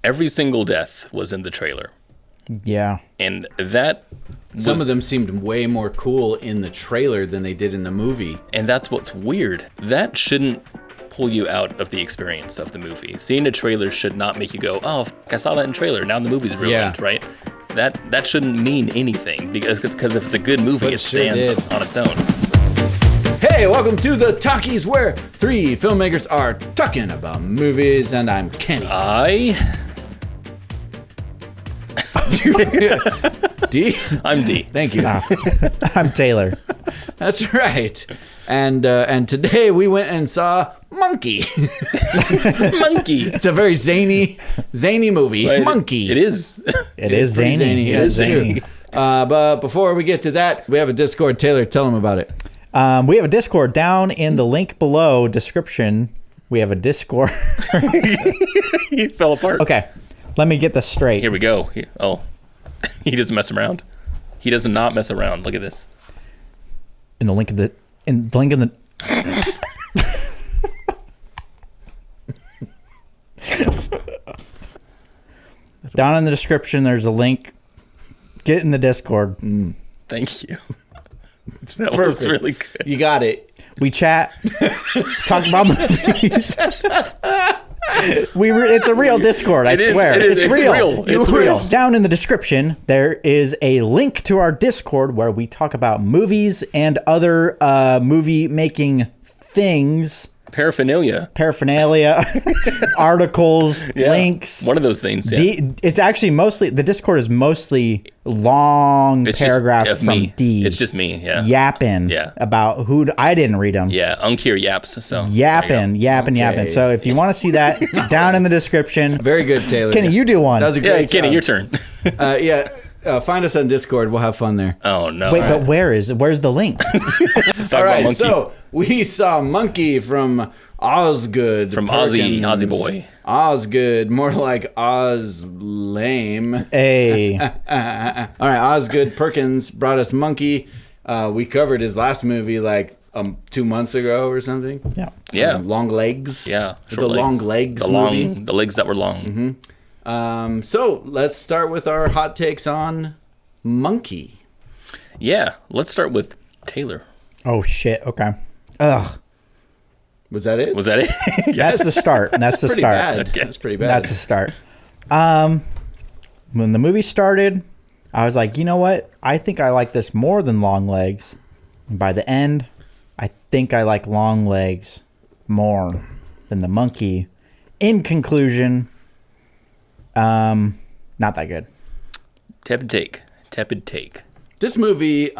every single death was in the trailer. Yeah. And that Some of them seemed way more cool in the trailer than they did in the movie. And that's what's weird. That shouldn't pull you out of the experience of the movie. Seeing a trailer should not make you go, oh, I saw that in trailer. Now the movie's ruined, right? That shouldn't mean anything because if it's a good movie, it stands on its own. Hey, welcome to the Talkies, where three filmmakers are talking about movies, and I'm Kenny. D? I'm D. Thank you. I'm Taylor. That's right. And today we went and saw Monkey. Monkey. It's a very zany movie. Right. Monkey. It is zany. It is zany. But before we get to that, we have a Discord. Taylor, tell them about it. We have a Discord down in the link below description. We have a Discord. He fell apart. Okay, let me get this straight. Here we go. He doesn't mess around. He does not mess around. Look at this. In the link in the down in the description, there's a link. Get in the Discord. Thank you. That was really good. You got it. We chat, talk about movies. It's a real Discord, I swear. It's real. It's real. Down in the description, there is a link to our Discord where we talk about movies and other movie-making things. Paraphernalia, articles, links. One of those things, yeah. It's actually mostly, the Discord is mostly long paragraphs from D. It's just me, yeah. Yapping about I didn't read them. Yeah, Unclear yaps. So yapping. So if you want to see that, down in the description. Very good, Tayller. Kenny, you do one. That was a great Kenny, job. your turn. Find us on Discord. We'll have fun there. Oh, no. Wait, but where's the link? All right, so we saw Monkey from Osgood. From Ozzy Boy. Osgood, more like Oz Lame. Hey. All right, Osgood Perkins brought us Monkey. We covered his last movie like 2 months ago or something. Yeah. Long Legs. Yeah. The Long Legs movie. The legs that were long. Mm-hmm. So let's start with our hot takes on Monkey. Yeah, let's start with Taylor. Oh, shit. Okay. Ugh. Was that it? That's the start. That's the pretty start. Bad. Okay. That's pretty bad. That's the start. When the movie started, I was like, you know what? I think I like this more than Long Legs. And by the end, I think I like Long Legs more than the Monkey. In conclusion, not that good. Tepid take. This movie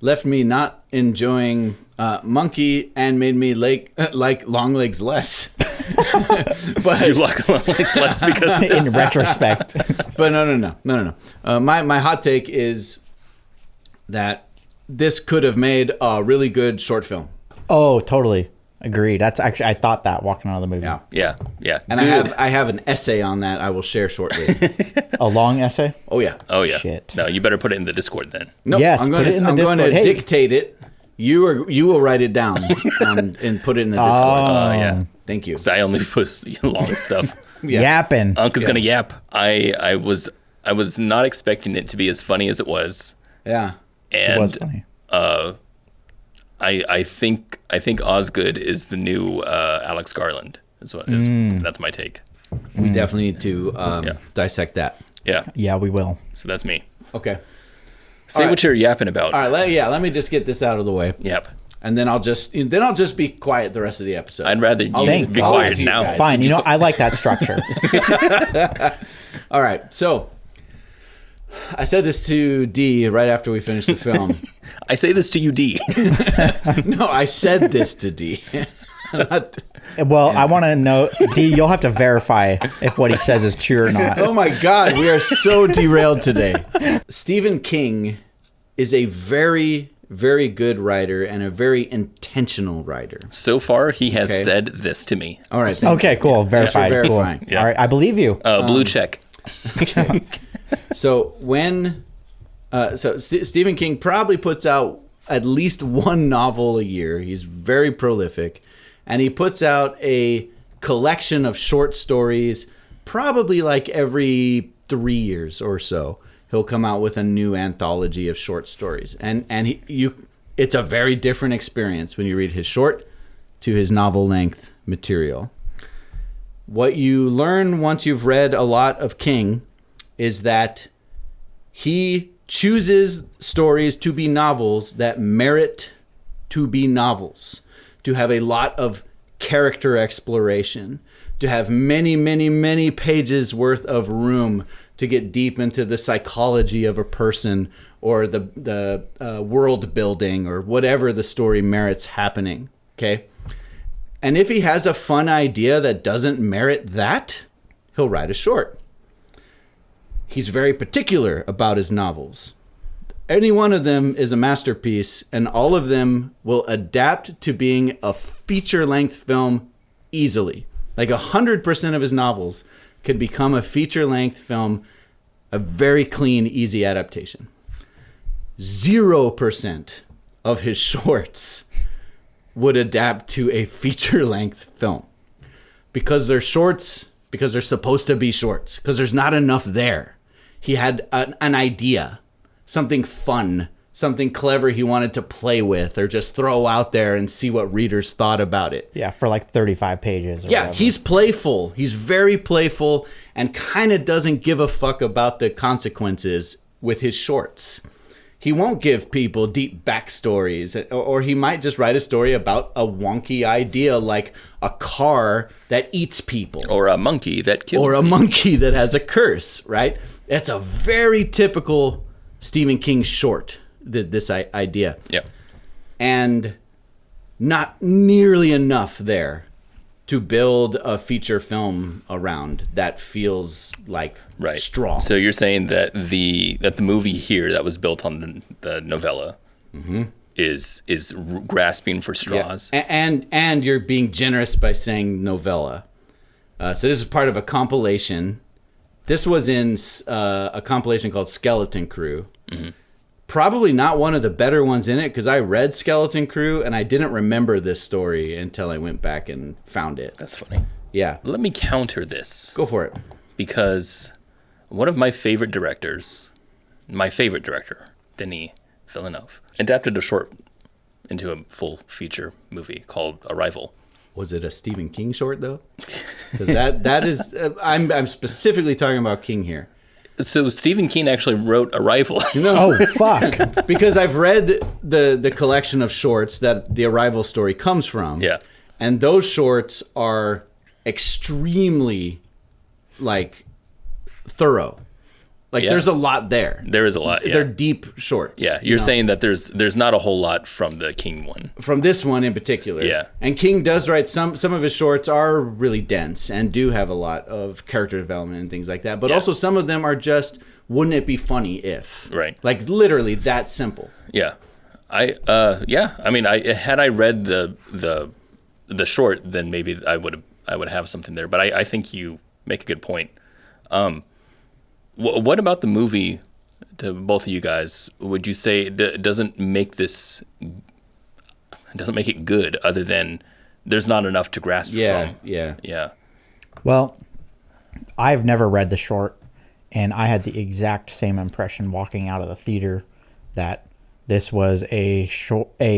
left me not enjoying Monkey and made me like Long Legs less. But You like Long Legs less because of In this. retrospect. But no. My hot take is that this could have made a really good short film. Oh, totally. Agreed. That's actually, I thought that walking out of the movie. Yeah. Yeah. And I have an essay on that I will share shortly. A long essay? Oh yeah. Shit. No, you better put it in the Discord then. No, Yes, I'm put it in the going to Discord. Hey. dictate it. You will write it down and put it in the Discord. Oh, yeah. Thank you. So I only post long stuff. Yapping. Unc is gonna yap. I was not expecting it to be as funny as it was. Yeah. And It was funny. I think Osgood is the new Alex Garland. That's my take. We definitely need to dissect that. Yeah. Yeah, we will. So that's me. Okay. Say what you're yapping about. All right. Let me just get this out of the way. Yap. And then I'll just be quiet the rest of the episode. I'd rather you Thank be God. quiet You now. guys. Fine. I like that structure. All right. So I said this to D right after we finished the film. I say this to you, D. No, I said this to D. Well, I want to know, D, you'll have to verify if what he says is true or not. Oh my God, we are so derailed today. Stephen King is a very, very good writer and a very intentional writer. So far, he has said this to me. All right. Thanks. Okay, cool. Verified. Thanks for Cool. verifying. Yeah. All right, I believe you. Blue check. So Stephen King probably puts out at least one novel a year. He's very prolific. And he puts out a collection of short stories probably like every 3 years or so, he'll come out with a new anthology of short stories. And it's a very different experience when you read his short to his novel length material. What you learn once you've read a lot of King is that he chooses stories to be novels that merit to be novels, to have a lot of character exploration, to have many, many, many pages worth of room to get deep into the psychology of a person or the world building or whatever the story merits happening. Okay. And if he has a fun idea that doesn't merit that, he'll write a short. He's very particular about his novels. Any one of them is a masterpiece, and all of them will adapt to being a feature-length film easily. Like 100% of his novels could become a feature-length film, a very clean, easy adaptation. 0% of his shorts would adapt to a feature-length film because they're shorts, because they're supposed to be shorts, because there's not enough there. He had an idea, something fun, something clever he wanted to play with or just throw out there and see what readers thought about it. Yeah, for like 35 pages. Or yeah, whatever. He's playful. He's very playful and kind of doesn't give a fuck about the consequences with his shorts. He won't give people deep backstories, or he might just write a story about a wonky idea like a car that eats people. Or a monkey that kills Or a people. monkey that has a curse, right? It's a very typical Stephen King short, this idea. Yeah. And not nearly enough there to build a feature film around that feels like strong. So you're saying that the movie here that was built on the novella is grasping for straws. Yeah. And you're being generous by saying novella. So this is part of a compilation. This was in a compilation called Skeleton Crew. Mm-hmm. Probably not one of the better ones in it because I read Skeleton Crew and I didn't remember this story until I went back and found it. That's funny. Yeah. Let me counter this. Go for it. Because one of my favorite director, Denis Villeneuve, adapted a short into a full feature movie called Arrival. Was it a Stephen King short though? Because that is I'm specifically talking about King here. So Stephen King actually wrote Arrival. Oh, fuck. Because I've read the collection of shorts that the Arrival story comes from. Yeah. And those shorts are extremely, thorough. There's a lot there. There is a lot, yeah. They're deep shorts. Yeah, you're saying that there's not a whole lot from the King one. From this one in particular. Yeah. And King does write some of his shorts are really dense and do have a lot of character development and things like that. But also some of them are just, wouldn't it be funny if? Right. Literally that simple. Yeah. I mean, had I read the short, then maybe I would have something there. But I think you make a good point. What about the movie, to both of you guys, would you say doesn't make it good other than there's not enough to grasp from? Yeah. Well, I've never read the short, and I had the exact same impression walking out of the theater that this was a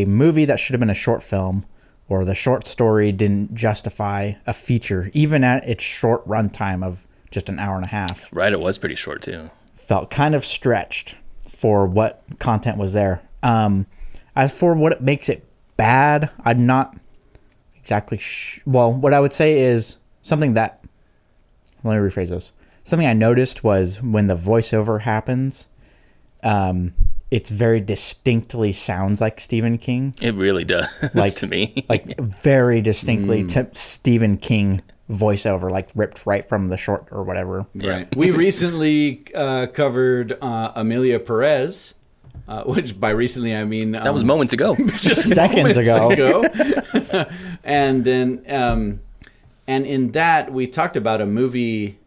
movie that should have been a short film, or the short story didn't justify a feature, even at its short runtime of just an hour and a half. Right, it was pretty short too. Felt kind of stretched for what content was there. As for what makes it bad, I'm not exactly well, what I would say is something that, let me rephrase this. Something I noticed was when the voiceover happens, it's very distinctly sounds like Stephen King. It really does, to me. Very distinctly to Stephen King voiceover, ripped right from the short or whatever. Right. We recently covered Amelia Perez, which by recently I mean that was moments ago, just seconds ago. And then and in that we talked about a movie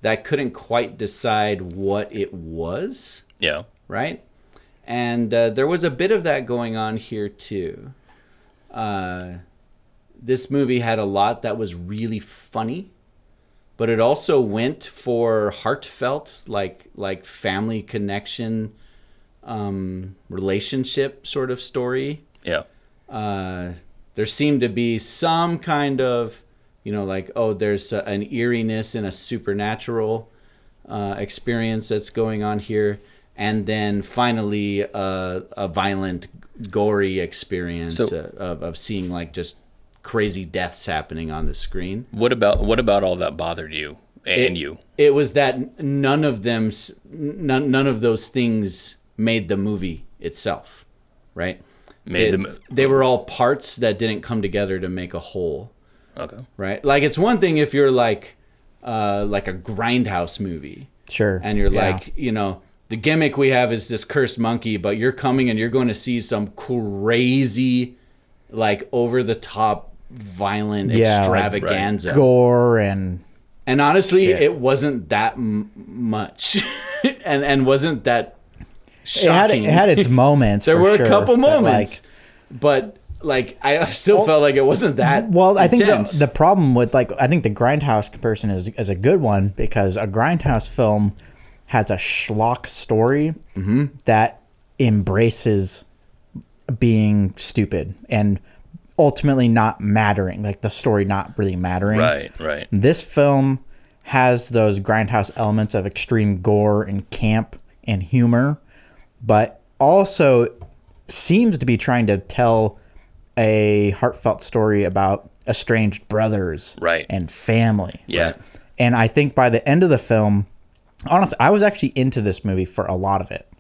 that couldn't quite decide what it was. Yeah. Right. And there was a bit of that going on here too. This movie had a lot that was really funny, but it also went for heartfelt, like family connection, relationship sort of story. Yeah. There seemed to be some kind of, like, there's an eeriness and a supernatural experience that's going on here. And then finally a violent, gory experience of seeing like just crazy deaths happening on the screen. What about all that bothered you and you? It was that none of those things made the movie itself, right? They were all parts that didn't come together to make a whole. Okay. Right? Like, it's one thing if you're like a Grindhouse movie. Sure. And you're like, the gimmick we have is this cursed monkey, but you're coming and you're going to see some crazy, like, over the top, violent extravaganza, like gore and honestly, shit. it wasn't that much, and wasn't that shocking. It had its moments. There were sure, a couple moments, but I still felt like it wasn't that. Well, I think intense. the problem with I think the Grindhouse comparison is a good one, because a Grindhouse film has a schlock story that embraces being stupid and ultimately not mattering, like the story not really mattering. Right. This film has those Grindhouse elements of extreme gore and camp and humor, but also seems to be trying to tell a heartfelt story about estranged brothers and family. Yeah. Right? And I think by the end of the film, honestly, I was actually into this movie for a lot of it.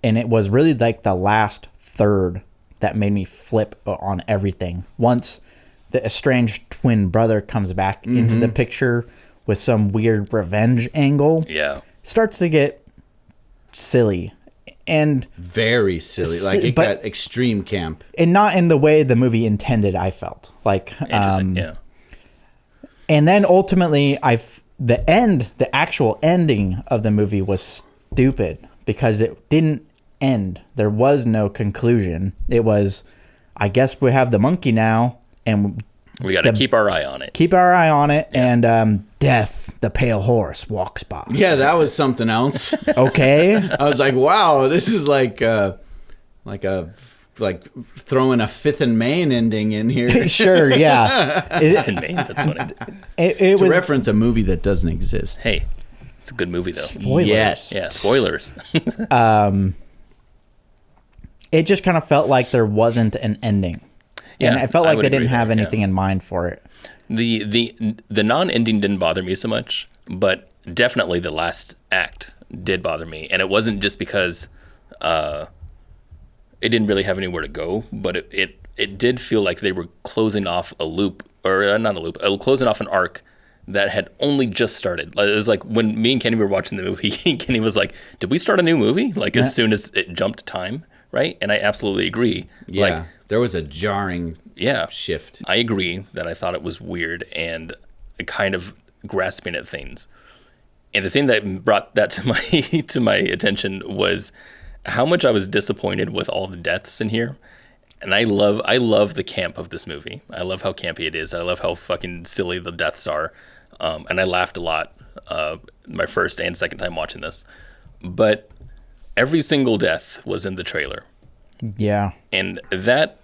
And it was really like the last third that made me flip on everything. Once the estranged twin brother comes back into the picture with some weird revenge angle, starts to get silly and very silly. Like, it got extreme camp, and not in the way the movie intended. I felt like, interesting. And then ultimately, the actual ending of the movie was stupid because it didn't end. There was no conclusion. It was, I guess we have the monkey now, and we got to keep our eye on it. And death, the pale horse, walks by. Yeah, that was something else. Okay. I was like, wow, this is like throwing a Fifth and Main ending in here. Sure, yeah. Fifth and Main, that's funny. It was reference a movie that doesn't exist. Hey, it's a good movie though. Spoilers. Yes. Yeah, spoilers. It just kind of felt like there wasn't an ending. And I felt like they didn't have anything in mind for it. The non-ending didn't bother me so much, but definitely the last act did bother me. And it wasn't just because it didn't really have anywhere to go, but it did feel like they were closing off a loop, or not a loop, closing off an arc that had only just started. It was like when me and Kenny were watching the movie, Kenny was like, did we start a new movie? Like, as soon as it jumped time, right? And I absolutely agree. Yeah, like, there was a jarring shift. I agree that I thought it was weird and kind of grasping at things. And the thing that brought that to my attention was how much I was disappointed with all the deaths in here. And I love the camp of this movie. I love how campy it is. I love how fucking silly the deaths are. And I laughed a lot my first and second time watching this. But every single death was in the trailer. Yeah. And that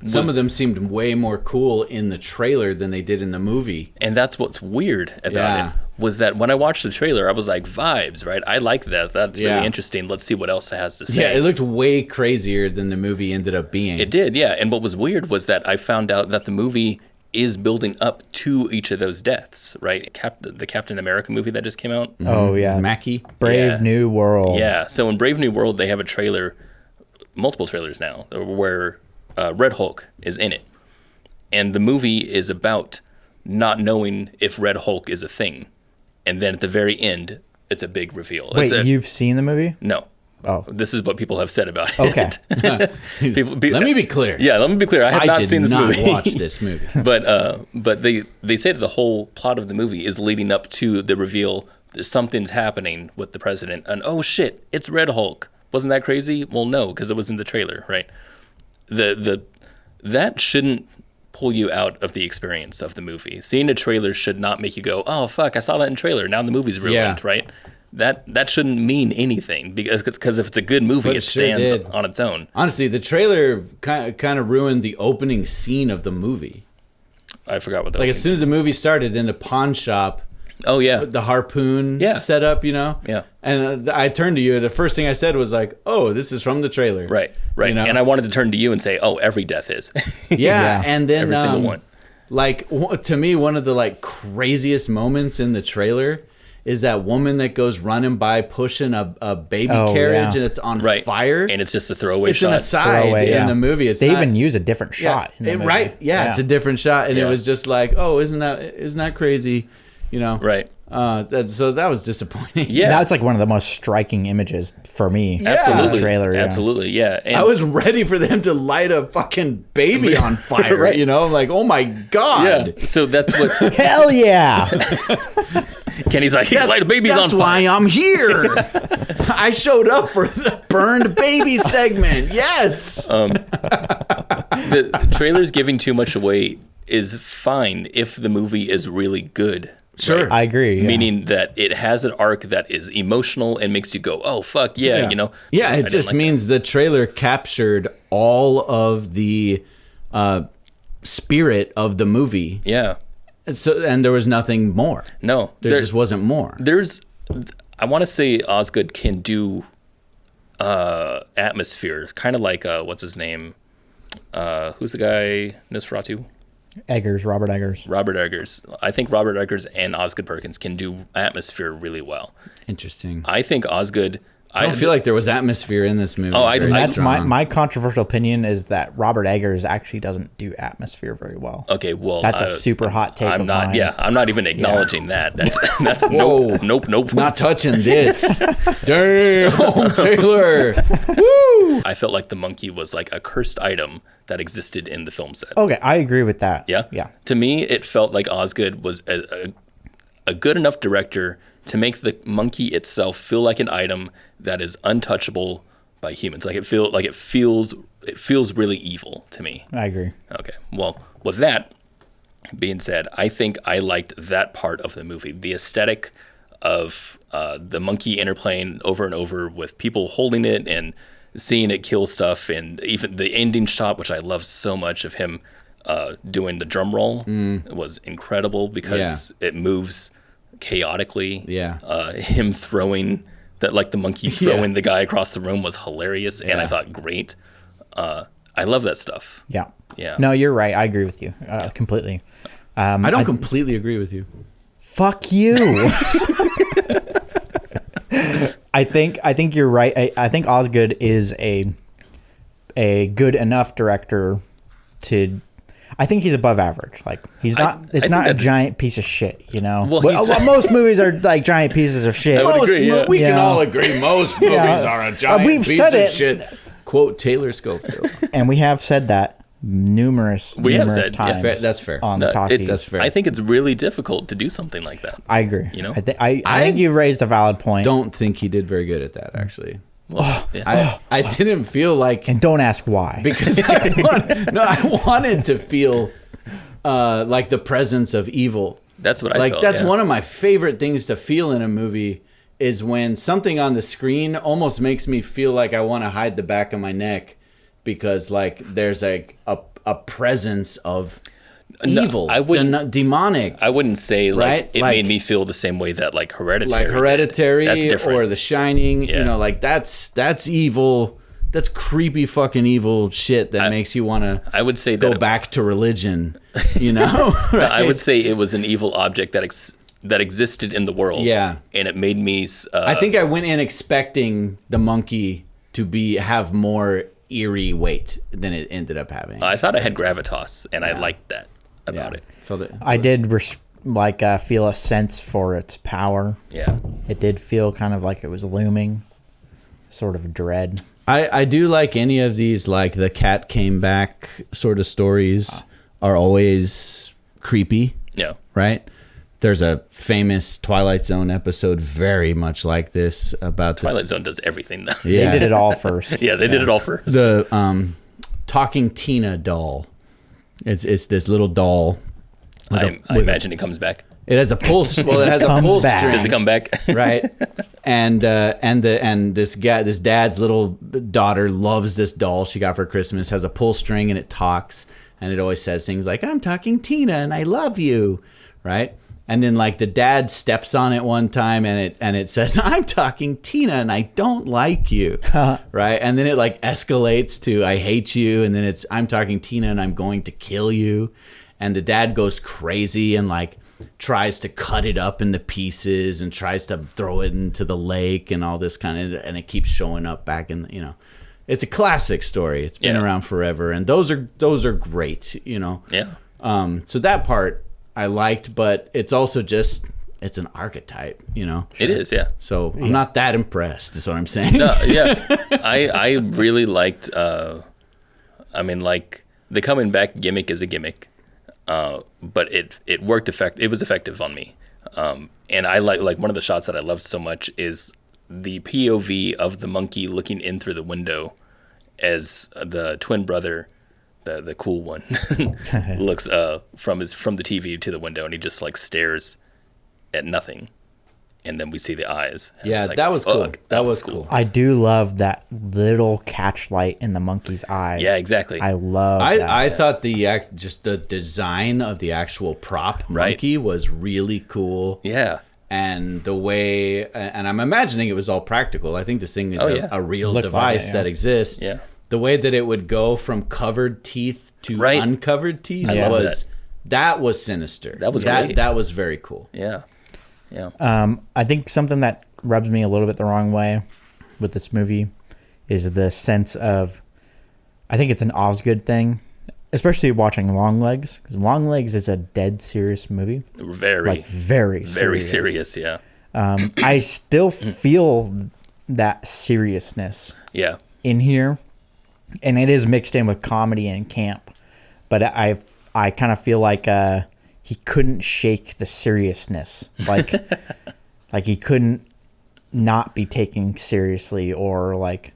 some of them seemed way more cool in the trailer than they did in the movie. And that's what's weird about it, was that when I watched the trailer, I was like, vibes, right? I like that. That's really interesting. Let's see what else it has to say. Yeah, it looked way crazier than the movie ended up being. It did, yeah. And what was weird was that I found out that the movie is building up to each of those deaths, right? The Captain America movie that just came out. Oh, yeah. Mackie. Brave New World. Yeah. So in Brave New World, they have a trailer, multiple trailers now, where Red Hulk is in it. And the movie is about not knowing if Red Hulk is a thing. And then at the very end, it's a big reveal. Wait, you've seen the movie? No. Oh. This is what people have said about it. Okay. Let me be clear. Yeah, let me be clear. I have not seen this movie. I did not watch this movie. But they say that the whole plot of the movie is leading up to the reveal that something's happening with the president. And oh shit, it's Red Hulk. Wasn't that crazy? Well, no, because it was in the trailer, right? That shouldn't pull you out of the experience of the movie. Seeing a trailer should not make you go, "Oh fuck, I saw that in trailer. Now the movie's ruined," right? That shouldn't mean anything because if it's a good movie, it stands on its own. Honestly, the trailer kind of ruined the opening scene of the movie. I forgot what that as soon as the movie started in the pawn shop. Oh yeah, the harpoon setup, Yeah. And I turned to you, and the first thing I said was like, "Oh, this is from the trailer." Right. And I wanted to turn to you and say, "Oh, every death is." Yeah, and then every single one. Like to me, one of the like craziest moments in the trailer is that woman that goes running by pushing a baby carriage and it's on fire, and it's just a throwaway it's shot. It's an aside in the movie. They even use a different shot. In the movie. Right? Yeah, it's a different shot, and it was just like, "Oh, isn't that crazy?" Right. So that was disappointing. Yeah. That's like one of the most striking images for me. Absolutely. Trailer. Yeah. Absolutely. Yeah. And I was ready for them to light a fucking baby on fire. Right. I'm like, oh my God. Yeah. So that's what. Hell yeah. Kenny's like, light a baby's on fire. That's why I'm here. I showed up for the burned baby segment. Yes. The trailer's giving too much away is fine if the movie is really good. Sure. Right? I agree. Yeah. Meaning that it has an arc that is emotional and makes you go, "Oh fuck yeah," Yeah, it just means the trailer captured all of the spirit of the movie. Yeah. And there was nothing more. No, there just wasn't more. I want to say Osgood can do atmosphere, kind of like what's his name? Who's the guy? Nosferatu. Robert Eggers. Robert Eggers. I think Robert Eggers and Osgood Perkins can do atmosphere really well. Interesting. I think Osgood. I don't feel like there was atmosphere in this movie. That's my controversial opinion is that Robert Eggers actually doesn't do atmosphere very well. Okay, well, that's a super hot take. I'm not. Mine. Yeah, I'm not even acknowledging that. That's nope. Not touching this. Damn, Taylor. Woo! I felt like the monkey was like a cursed item that existed in the film set. Okay, I agree with that. Yeah. To me, it felt like Osgood was a good enough director to make the monkey itself feel like an item that is untouchable by humans. Like it feels really evil to me. I agree. Okay. Well, with that being said, I think I liked that part of the movie. The aesthetic of the monkey interplaying over and over with people holding it and seeing it kill stuff, and even the ending shot, which I love so much, of him doing the drum roll was incredible because it moves chaotically. Yeah. Him throwing that, like the monkey throwing the guy across the room was hilarious, and I thought great. I love that stuff. Yeah. Yeah. No, you're right. I agree with you completely. I don't completely agree with you. Fuck you. I think you're right. I think Osgood is a good enough director to. I think he's above average. Like he's not. It's not a giant piece of shit. Well, most movies are like giant pieces of shit. We can all agree most movies are a giant piece of shit. Quote Taylor Schofield. And we have said that numerous times. Yeah, that's fair. On the talkies. That's fair. I think it's really difficult to do something like that. I agree. I think you raised a valid point. Don't think he did very good at that, actually. Well, I didn't feel like, and don't ask why, because I wanted to feel like the presence of evil. That's what I felt. That's one of my favorite things to feel in a movie is when something on the screen almost makes me feel like I want to hide the back of my neck because like there's a presence of evil, demonic. I wouldn't say like it made me feel the same way that like Hereditary, that's different. Or The Shining. Like that's evil. That's creepy fucking evil shit that makes you want to. I would say go back to religion. Right? I would say it was an evil object that existed in the world. Yeah, and it made me. I think I went in expecting the monkey to have more eerie weight than it ended up having. I thought it had gravitas, and I liked that about it. I did feel a sense for its power. Yeah, it did feel kind of like it was looming, sort of dread. I do like any of these, like the cat came back sort of stories are always creepy. Yeah, right. There's a famous Twilight Zone episode very much like this about Twilight Zone does everything though. Yeah. They did it all first. They did it all first. The talking Tina doll It's this little doll. I imagine it comes back. It has a pull. Well, it has a pull string. Does it come back? Right. And this dad's little daughter loves this doll she got for Christmas. Has a pull string and it talks, and it always says things like, "I'm talking Tina and I love you," right? And then like the dad steps on it one time and it says, "I'm talking Tina and I don't like you," right? And then it like escalates to "I hate you," and then it's "I'm talking Tina and I'm going to kill you," and the dad goes crazy and like tries to cut it up into pieces and tries to throw it into the lake and all this kind of, and it keeps showing up back in, it's a classic story. It's been around forever, and those are great, Yeah. So that part I liked, but it's also just, it's an archetype, It is, yeah. So I'm not that impressed, is what I'm saying. No, yeah. I really liked, the coming back gimmick is a gimmick. But it worked it was effective on me. And I like one of the shots that I loved so much is the POV of the monkey looking in through the window as the twin brother, the cool one, looks from the TV to the window, and he just like stares at nothing. And then we see the eyes. Yeah, like, that was cool. That was cool. I do love that little catch light in the monkey's eye. Yeah, exactly. I love that. I thought just the design of the actual prop monkey was really cool. Yeah. And the way, and I'm imagining it was all practical. I think this thing is a real Looked device like it, that exists. Yeah. The way that it would go from covered teeth to uncovered teeth that was sinister. That was great. That was very cool. Yeah. Yeah. I think something that rubs me a little bit the wrong way with this movie is the sense of, I think it's an Osgood thing, especially watching Longlegs, because Longlegs is a dead serious movie. Very serious. Yeah. I still feel that seriousness in here, and it is mixed in with comedy and camp, but I kind of feel like he couldn't shake the seriousness, like he couldn't not be taken seriously, or like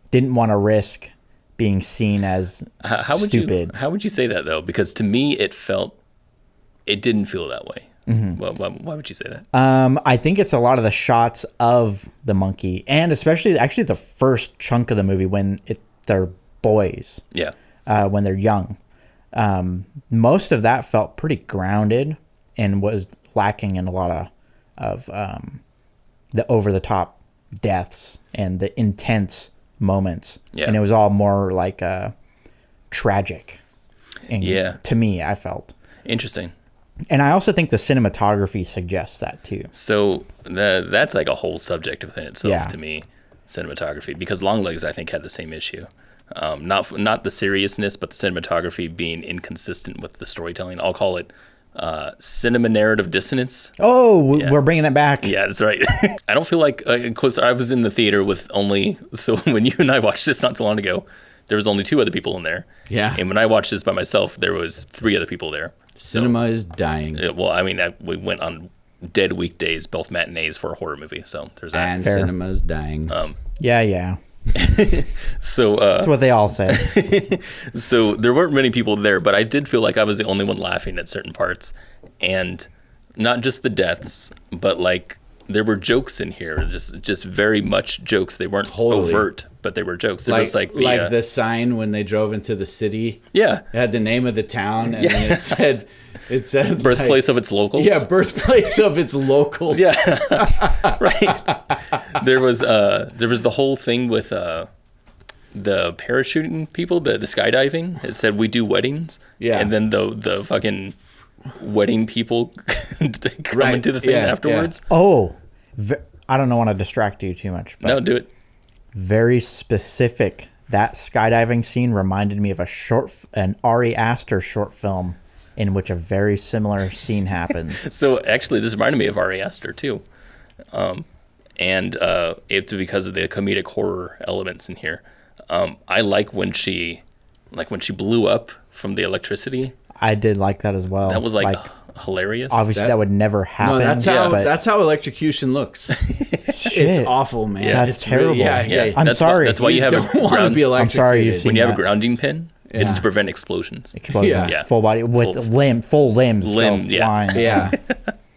didn't want to risk being seen as stupid. How would you say that though? Because to me, it didn't feel that way. Mm-hmm. Well, why would you say that? I think it's a lot of the shots of the monkey, and especially actually the first chunk of the movie when they're boys. Yeah. When they're young. Most of that felt pretty grounded and was lacking in a lot of the over-the-top deaths and the intense moments. Yeah. And it was all more like tragic. And to me, I felt. Interesting. And I also think the cinematography suggests that too. So that's like a whole subject within itself to me, cinematography, because Longlegs I think had the same issue. Not the seriousness, but the cinematography being inconsistent with the storytelling. I'll call it cinema narrative dissonance. Oh, we're bringing it back. Yeah, that's right. I don't feel like, because I was in the theater so when you and I watched this not too long ago, there was only 2 other people in there. Yeah. And when I watched this by myself, there was 3 other people there. Cinema is dying. We went on dead weekdays, both matinees for a horror movie. So there's that. And cinema is dying. Yeah. So that's what they all say. So there weren't many people there, but I did feel like I was the only one laughing at certain parts, and not just the deaths, but like there were jokes in here, just very much jokes. They weren't overt, but they were jokes. There was like the sign when they drove into the city. Yeah, it had the name of the town, and then it said birthplace of its locals. Yeah, birthplace of its locals. Yeah, right. There was the whole thing with the parachuting people, the skydiving. It said we do weddings. Yeah, and then the fucking wedding people come into the thing afterwards. Yeah. Oh, I don't want to distract you too much. But no, do it. Very specific. That skydiving scene reminded me of an Ari Aster short film in which a very similar scene happens. So actually, this reminded me of Ari Aster too, and it's because of the comedic horror elements in here. I like when she blew up from the electricity. I did like that as well. That was like hilarious. Obviously, that would never happen. No, that's how electrocution looks. It's awful, man. Yeah, that's terrible. Really, I'm sorry. That's why you have don't want to be electrocuted. I'm sorry. When you have a grounding pin It's to prevent explosions. Explosion. Yeah. Full body with full limbs go flying. Yeah.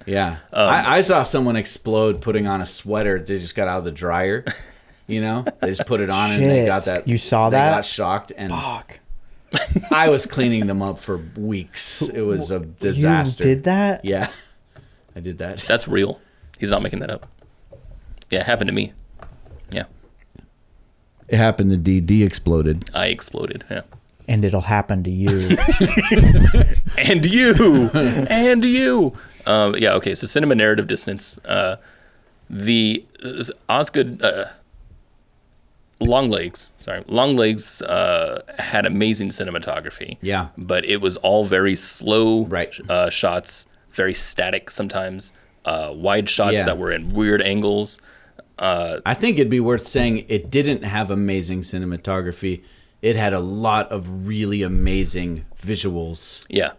Yeah. I saw someone explode putting on a sweater. They just got out of the dryer. You know, they just put it on and they got that. You saw they that? They got shocked and Fuck. I was cleaning them up for weeks. It was a disaster. You did that? Yeah, I did that. That's real. He's not making that up. Yeah, it happened to me. Yeah. It happened to DD exploded. I exploded. Yeah. And it'll happen to you. And you. And you. Yeah, okay, so cinema narrative dissonance. The Osgood... Longlegs had amazing cinematography. Yeah. But it was all very slow Right. Shots, very static sometimes, wide shots that were in weird angles. I think it'd be worth saying it didn't have amazing cinematography. It had a lot of really amazing visuals. Yeah.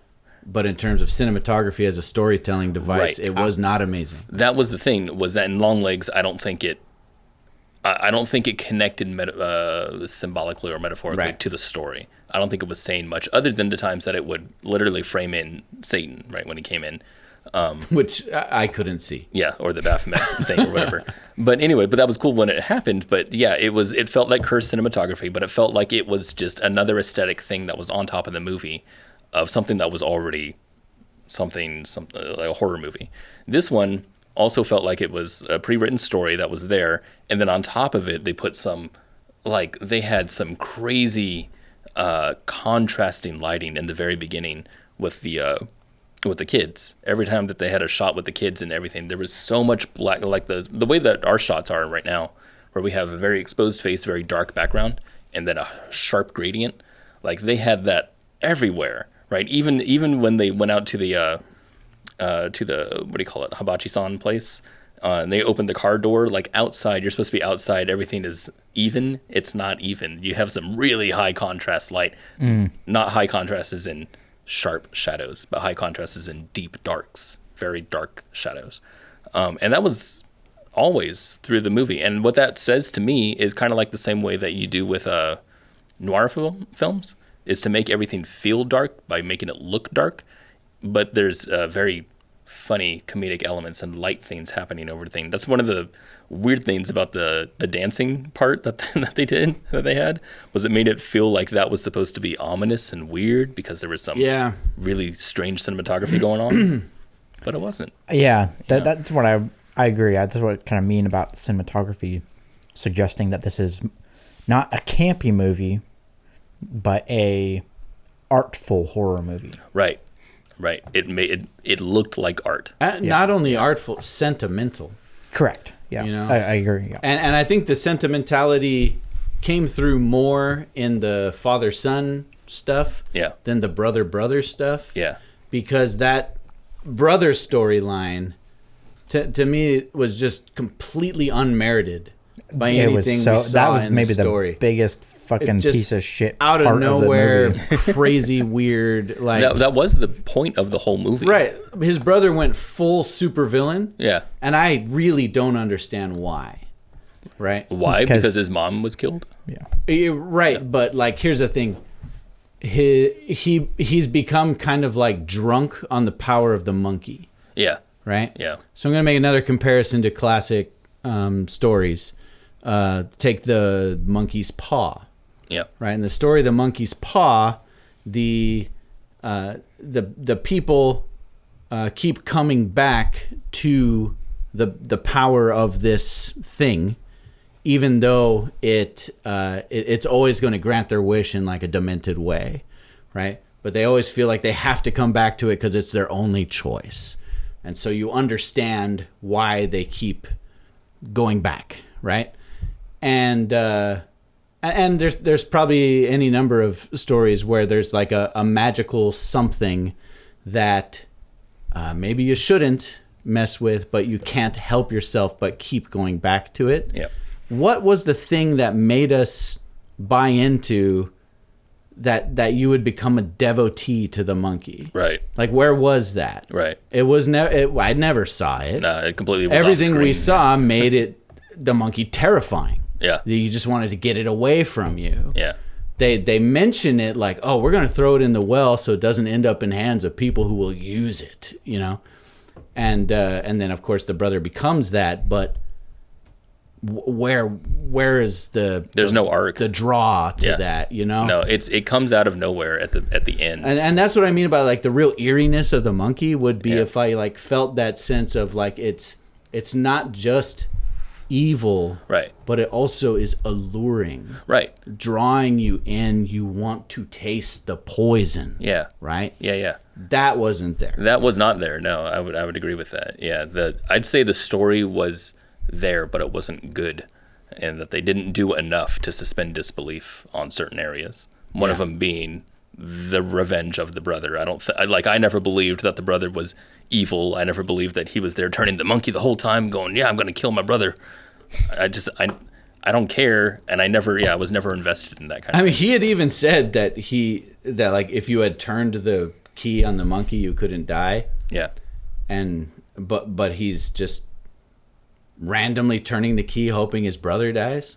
But in terms of cinematography as a storytelling device, Right. it was not amazing. That was the thing, was that in Longlegs, I don't think it connected symbolically or metaphorically Right. to the story. I don't think it was saying much, other than the times that it would literally frame in Satan, right, when he came in. Which I couldn't see. Yeah, or the Baphomet thing or whatever. But anyway, that was cool when it happened. But yeah, it felt like cursed cinematography, but it felt like it was just another aesthetic thing that was on top of the movie of something that was already something like a horror movie. This one also felt like it was a pre-written story that was there, and then on top of it, they put they had some crazy contrasting lighting in the very beginning with the kids. Every time that they had a shot with the kids and everything, there was so much black, like the way that our shots are right now, where we have a very exposed face, very dark background, and then a sharp gradient. Like they had that everywhere, right? Even when they went out to the what do you call it, Hibachi-san place, and they opened the car door, like outside, you're supposed to be outside, everything is even. It's not even. You have some really high contrast light. Not high contrast as in sharp shadows, but high contrast is in deep darks, very dark shadows. And that was always through the movie. And what that says to me is kind of like the same way that you do with noir films, is to make everything feel dark by making it look dark. But there's very funny comedic elements and light things happening over the thing. That's one of the weird things about the dancing part that they had, was it made it feel like that was supposed to be ominous and weird because there was some really strange cinematography going on, but it wasn't. Yeah, that's what I agree. That's what I kind of mean about cinematography, suggesting that this is not a campy movie, but a artful horror movie. Right. It looked like art. Not only artful, sentimental. Correct. Yeah, You know? I agree. Yeah. And I think the sentimentality came through more in the father-son stuff than the brother-brother stuff. Yeah. Because that brother storyline, to me, was just completely unmerited by anything we saw that was in maybe the story. The biggest fucking Just piece of shit out part of nowhere, of the movie. crazy, weird. Like That was the point of the whole movie. right, his brother went full supervillain. Yeah. And I really don't understand why. Right? Why? Because his mom was killed? Yeah. Right, but like here's the thing. He's become kind of like drunk on the power of the monkey. Yeah. Right? Yeah. So I'm going to make another comparison to classic stories. Take the monkey's paw. Yeah. Right? In the story of the monkey's paw, the people keep coming back to the power of this thing, even though it's always going to grant their wish in like a demented way, right? But they always feel like they have to come back to it because it's their only choice. And so you understand why they keep going back, right? And there's probably any number of stories where there's like a magical something that maybe you shouldn't mess with, but you can't help yourself but keep going back to it. Yeah. What was the thing that made us buy into that you would become a devotee to the monkey? Right. Like, where was that? Right. It was never. I never saw it. No, it completely was Everything off we screen. saw made the monkey terrifying. Yeah. You just wanted to get it away from you. Yeah. they mention it like, oh, we're going to throw it in the well so it doesn't end up in hands of people who will use it, you know? And then, of course, the brother becomes that, but where is there's no arc, the draw to that, you know? No, it comes out of nowhere at the end. And that's what I mean about like the real eeriness of the monkey would be if I like felt that sense of like it's not just evil, right, but it also is alluring, right, drawing you in. You want to taste the poison, right, that wasn't there. That was not there. No, I would agree with that. I'd say the story was there, but it wasn't good, and that they didn't do enough to suspend disbelief on certain areas, one of them being the revenge of the brother. I never believed that the brother was evil. I never believed that he was there turning the monkey the whole time going, I'm going to kill my brother. I don't care. And I was never invested in that kind of thing. He had even said that like if you had turned the key on the monkey, you couldn't die. Yeah. But he's just randomly turning the key hoping his brother dies.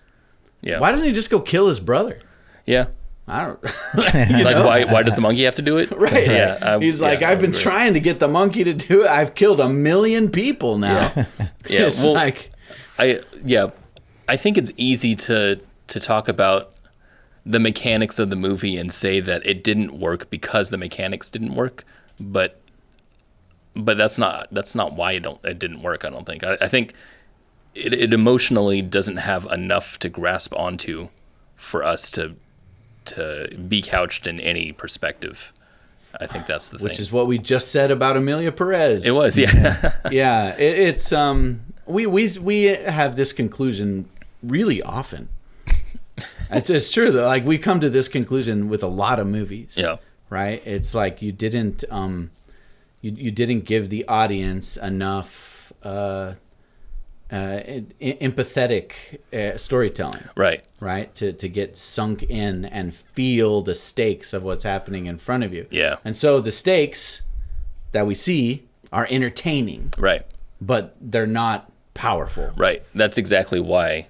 Yeah. Why doesn't he just go kill his brother? Yeah. I don't why does the monkey have to do it? Right. Yeah. He's like, I've been trying to get the monkey to do it. I've killed 1 million people now. Yeah. It's I think it's easy to talk about the mechanics of the movie and say that it didn't work because the mechanics didn't work, but that's not why it didn't work. I don't think. I think it emotionally doesn't have enough to grasp onto for us to be couched in any perspective. I think that's the thing. Which is what we just said about Emilia Perez. It was, yeah. Yeah, it's we have this conclusion really often. It's true though. Like we come to this conclusion with a lot of movies. Yeah. Right? It's like you didn't you didn't give the audience enough empathetic storytelling, right, to get sunk in and feel the stakes of what's happening in front of you. And so the stakes that we see are entertaining, but they're not powerful. That's exactly why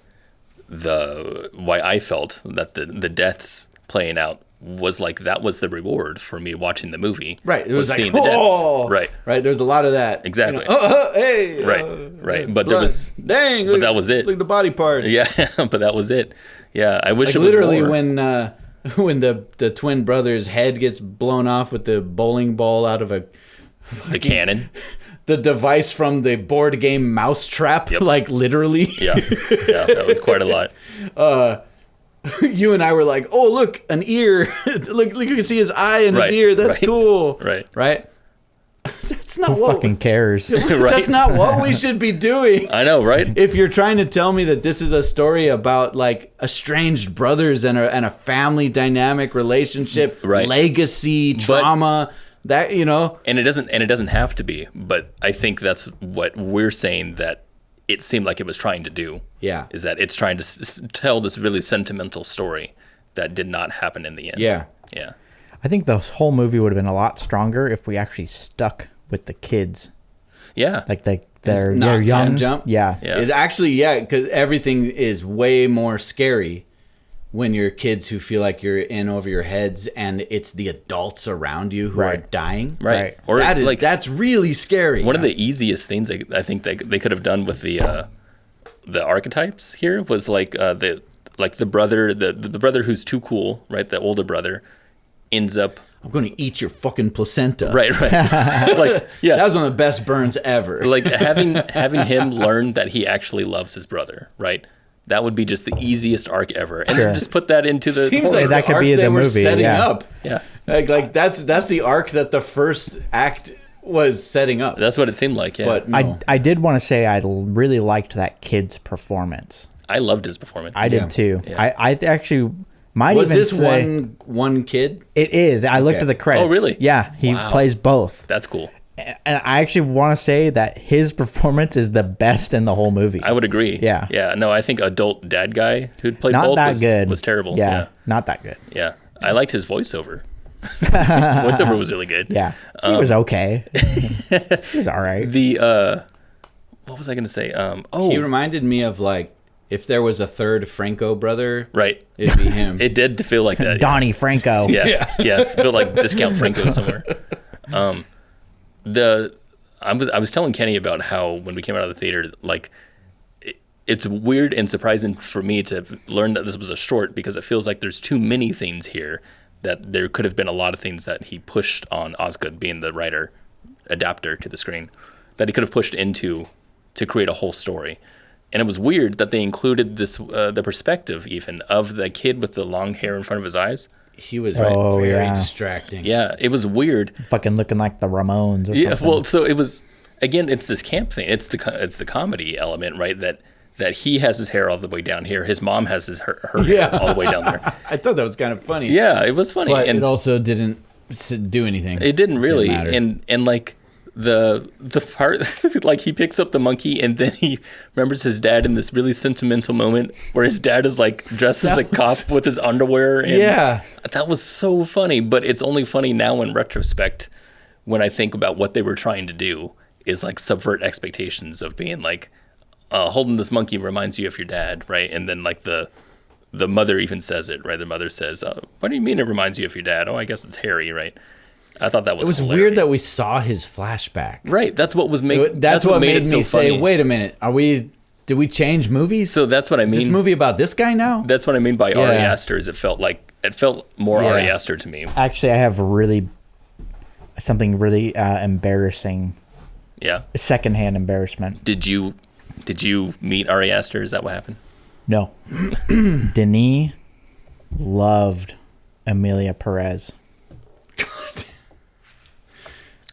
I felt that the deaths playing out was like, that was the reward for me watching the movie. It was like, seeing the deaths. Right. There's a lot of that. Exactly. Hey. Right. But blood. there was. Dang. But that was it. Look at the body parts. Yeah. But that was it. Yeah. I wish like it was literally more. when the twin brother's head gets blown off with the bowling ball out of the cannon. The device from the board game Mousetrap, like literally. Yeah, that was quite a lot. You and I were like, "Oh, look, an ear! look, you can see his eye and his ear. That's cool." Right. That's not Who fucking cares? That's not what we should be doing. I know, right? If you're trying to tell me that this is a story about like estranged brothers and a family dynamic relationship, legacy, trauma. That, you know, and it doesn't have to be, but I think that's what we're saying that it seemed like it was trying to do. Is that it's trying to tell this really sentimental story that did not happen in the end. Yeah. I think the whole movie would have been a lot stronger if we actually stuck with the kids. Yeah, like they're young. Time jump. Yeah. It actually, because everything is way more scary when you're kids who feel like you're in over your heads and it's the adults around you who are dying. Right. Or that's really scary. One of the easiest things I think they could have done with the archetypes here was like the brother, the brother who's too cool, right? The older brother ends up, I'm going to eat your fucking placenta. Right. Like, yeah. That was one of the best burns ever. Like having him learn that he actually loves his brother, right? That would be just the easiest arc ever, and then just put that into the. Seems like that could be the movie. Setting up. Yeah, like that's the arc that the first act was setting up. That's what it seemed like. Yeah, but no. I did want to say I really liked that kid's performance. I loved his performance. I did too. Yeah. I actually might was even this say, one kid? It is. I looked at the credits. Oh, really? Yeah, he plays both. That's cool. And I actually want to say that his performance is the best in the whole movie. I would agree. Yeah. Yeah. No, I think adult dad guy who'd played not both that good. Was terrible. Yeah. Not that good. Yeah. I liked his voiceover. His voiceover was really good. Yeah. He was okay. He was all right. What was I going to say? He reminded me of like if there was a third Franco brother, Right. it'd be him. It did feel like that. Donnie Franco. Yeah. Yeah. It felt like Discount Franco somewhere. I was telling Kenny about how when we came out of the theater, like it's weird and surprising for me to learn that this was a short, because it feels like there's too many things here, that there could have been a lot of things that he pushed on Osgood, being the writer adapter to the screen, that he could have pushed into to create a whole story. And it was weird that they included this the perspective even of the kid with the long hair in front of his eyes. He was very distracting. Yeah, it was weird. Fucking looking like the Ramones or Yeah, something. well, so it was, again, it's this camp thing. It's the comedy element, right? That he has his hair all the way down here. His mom has her hair all the way down there. I thought that was kind of funny. Yeah, it was funny. But and it also didn't do anything. it didn't really. matter. And like the part, like he picks up the monkey and then he remembers his dad in this really sentimental moment where his dad is like dressed as a cop with his underwear. And Yeah. that was so funny. But it's only funny now in retrospect when I think about what they were trying to do, is like subvert expectations of being like, holding this monkey reminds you of your dad, right? And then like the mother even says it, right? The mother says, what do you mean it reminds you of your dad? Oh, I guess it's Harry, right? I thought that was It was hilarious. weird that we saw his flashback. Right, that's what was That's what made it so me say, funny. wait a minute, did we change movies? So that's what I Is this mean. movie about this guy now? That's what I mean by Ari Yeah. Aster. Is it felt more Yeah. Ari Aster to me. Actually, I have something really embarrassing, Yeah. secondhand embarrassment. Did you meet Ari Aster? Is that what happened? No. Denis loved Emilia Perez.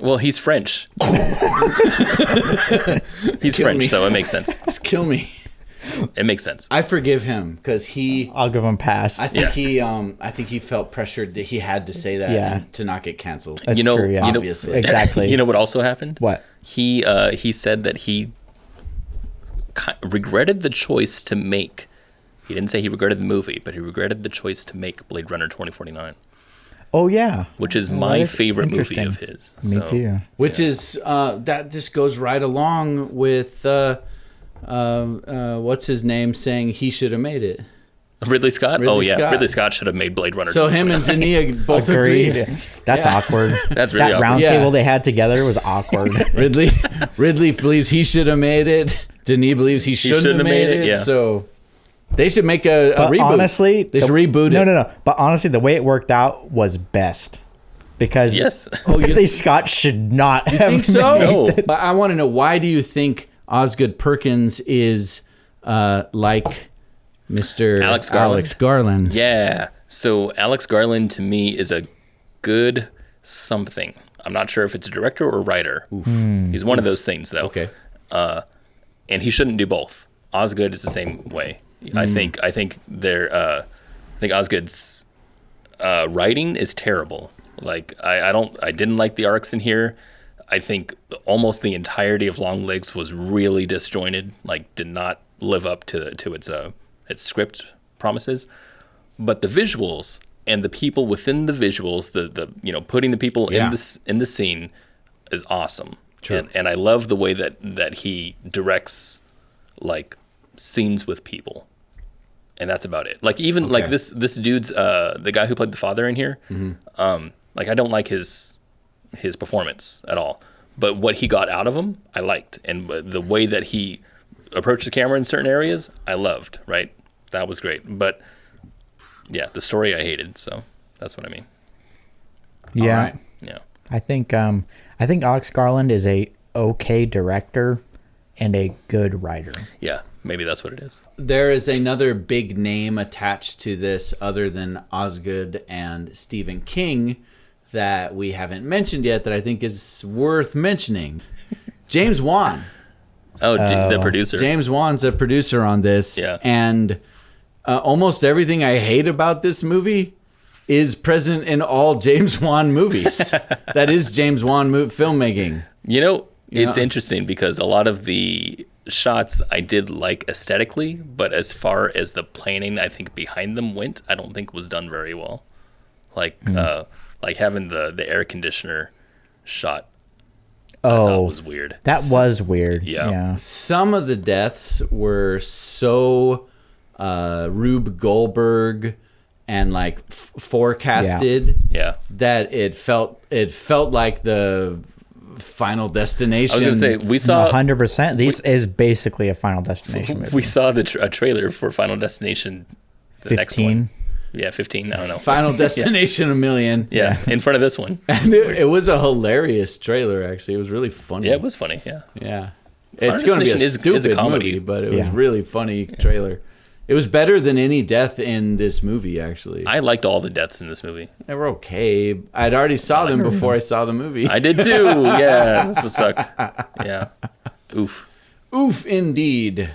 Well, he's French. He's French, me. so it makes sense. Just kill me. It makes sense. I forgive him because I'll give him a pass. I think he felt pressured that he had to say that Yeah. and to not get canceled. That's you know, true, yeah. obviously. Exactly. You know what also happened? What? He said that he regretted the choice to make. He didn't say he regretted the movie, but he regretted the choice to make Blade Runner 2049, Oh, yeah. which is Well, my that's favorite movie interesting. of his. Me So, too. Which is that just goes right along with what's his name saying he should have made it. Ridley Scott? Ridley Scott. Ridley Scott should have made Blade Runner. So him and Denis both Agreed. agreed. That's Yeah. awkward. That's really that awkward. round Yeah. table they had together was awkward. Ridley believes he should have made it. Denis believes he shouldn't have made it. yeah. So they should make a But reboot. honestly, they should reboot it. No. But honestly, the way it worked out was best. Because Yes. Ridley Scott should not have Think so? No. But I want to know, why do you think Osgood Perkins is like Mr. Alex Garland? Garland? Yeah. So Alex Garland to me is a good something. I'm not sure if it's a director or writer. He's one of those things though. Okay. And he shouldn't do both. Osgood is the same way. I think Osgood's writing is terrible. Like I didn't like the arcs in here. I think almost the entirety of Long Legs was really disjointed. Like did not live up to its script promises. But the visuals and the people within the visuals, the putting the people Yeah. in the scene is awesome. True. And I love the way that he directs like scenes with people. And that's about it. Like even like this dude's the guy who played the father in here. Like I don't like his performance at all. But what he got out of him, I liked. And the way that he approached the camera in certain areas, I loved, right? That was great. But yeah, the story I hated, so that's what I mean. Yeah. All right. Yeah. I think Alex Garland is a okay director and a good writer. Yeah, maybe that's what it is. There is another big name attached to this other than Osgood and Stephen King that we haven't mentioned yet that I think is worth mentioning. James Wan. Oh, the producer. James Wan's a producer on this. Yeah. And almost everything I hate about this movie is present in all James Wan movies. That is James Wan filmmaking. It's Yeah. interesting because a lot of the shots I did like aesthetically, but as far as the planning I think behind them went, I don't think was done very well. Like having the air conditioner shot. thought was weird. That was weird. Yeah. Some of the deaths were so Rube Goldberg and like forecasted that it felt like the Final Destination. I was gonna say we saw 100%. This is basically a Final Destination movie. We saw a trailer for Final Destination. The 15. next one. Yeah, 15. I don't know. Final Destination a million. Yeah, in front of this one. And it was a hilarious trailer. Actually, it was really funny. Yeah, it was funny. Yeah. Yeah. Final It's going to be a Destination stupid comedy. movie, but it was really funny trailer. It was better than any death in this movie, actually. I liked all the deaths in this movie. They were okay. I'd already saw them before I saw the movie. I did too. Yeah, that's what sucked. Yeah. Oof. Oof, indeed.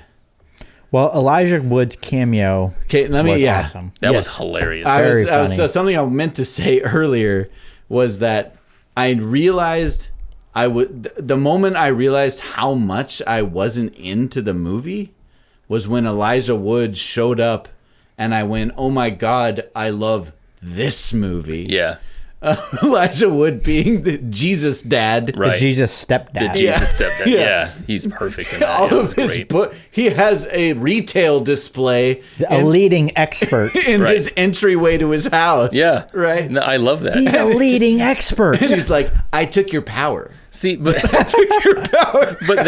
Well, Elijah Wood's cameo was awesome. That was hilarious. Very funny. Something I meant to say earlier was that I realized the moment I realized how much I wasn't into the movie was when Elijah Wood showed up and I went, oh my God, I love this movie. Yeah. Elijah Wood being the Jesus dad. Right. The Jesus stepdad. The Jesus stepdad. Yeah. He's perfect in that. All of his book. He has a retail display. He's a leading expert. In his entryway to his house. Yeah. Right. No, I love that. He's a leading expert. He's like, I took your power. See, but Took your power. but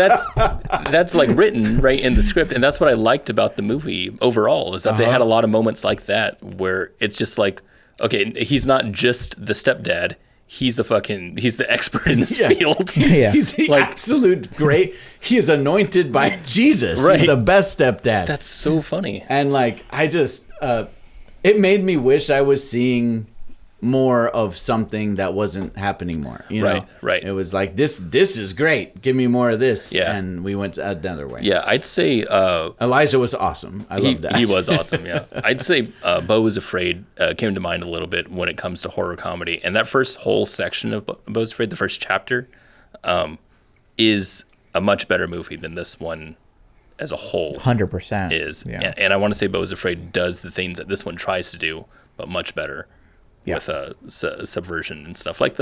that's like written right in the script, and that's what I liked about the movie overall is that they had a lot of moments like that where it's just like, okay, he's not just the stepdad. He's the expert in this field. Yeah. He's the absolute great. He is anointed by Jesus. Right. He's the best stepdad. That's so funny. And like, I just, it made me wish I was seeing more of something that wasn't happening more. You know? Right. It was like, this is great. Give me more of this. Yeah. And we went another way. Yeah, I'd say Elijah was awesome. I love that. He was awesome, yeah. I'd say Beau is Afraid came to mind a little bit when it comes to horror comedy. And that first whole section of Beau is Afraid, the first chapter, is a much better movie than this one as a whole 100% is. Yeah. And I want to say Beau is Afraid does the things that this one tries to do, but much better with subversion and stuff. Like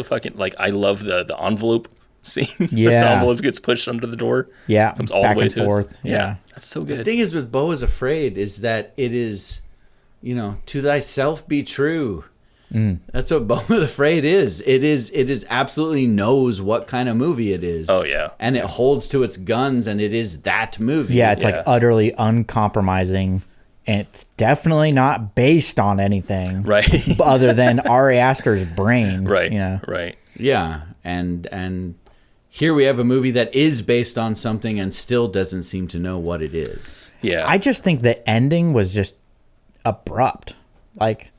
I love the envelope scene. Yeah. The envelope gets pushed under the door. Yeah. Comes all back the way and to forth. us. Yeah. That's so good. The thing is with Beau is Afraid is that it is, to thyself be true. That's what Beau is Afraid is. It is absolutely knows what kind of movie it is. Oh, yeah. And it holds to its guns and it is that movie. Yeah, it's like utterly uncompromising. And it's definitely not based on anything. Right. Other than Ari Aster's brain. Right. Right. Yeah. And here we have a movie that is based on something and still doesn't seem to know what it is. Yeah. I just think the ending was just abrupt. Like,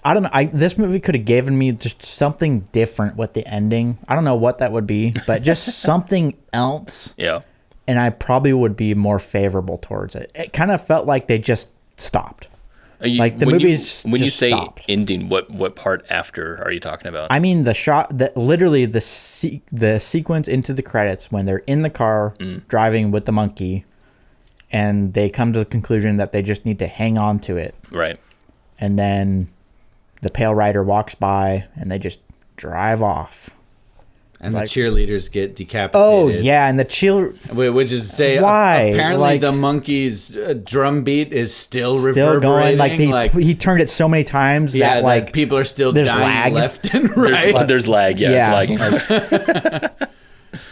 I don't know. This movie could have given me just something different with the ending. I don't know what that would be, but just something else. Yeah. And I probably would be more favorable towards it. It kind of felt like they just stopped. Like the movie's when you just say stopped. ending, what part after are you talking about? I mean the shot that literally the sequence into the credits when they're in the car driving with the monkey, and they come to the conclusion that they just need to hang on to it. Right. And then the pale rider walks by and they just drive off. And Like- the cheerleaders get decapitated. Oh yeah, and the chill. Which is to say, Why? apparently Like- the monkey's drum beat is still Still going reverberating. like he turned it so many times that like people are still there's dying lag. left and right. There's lag. Yeah. It's lagging.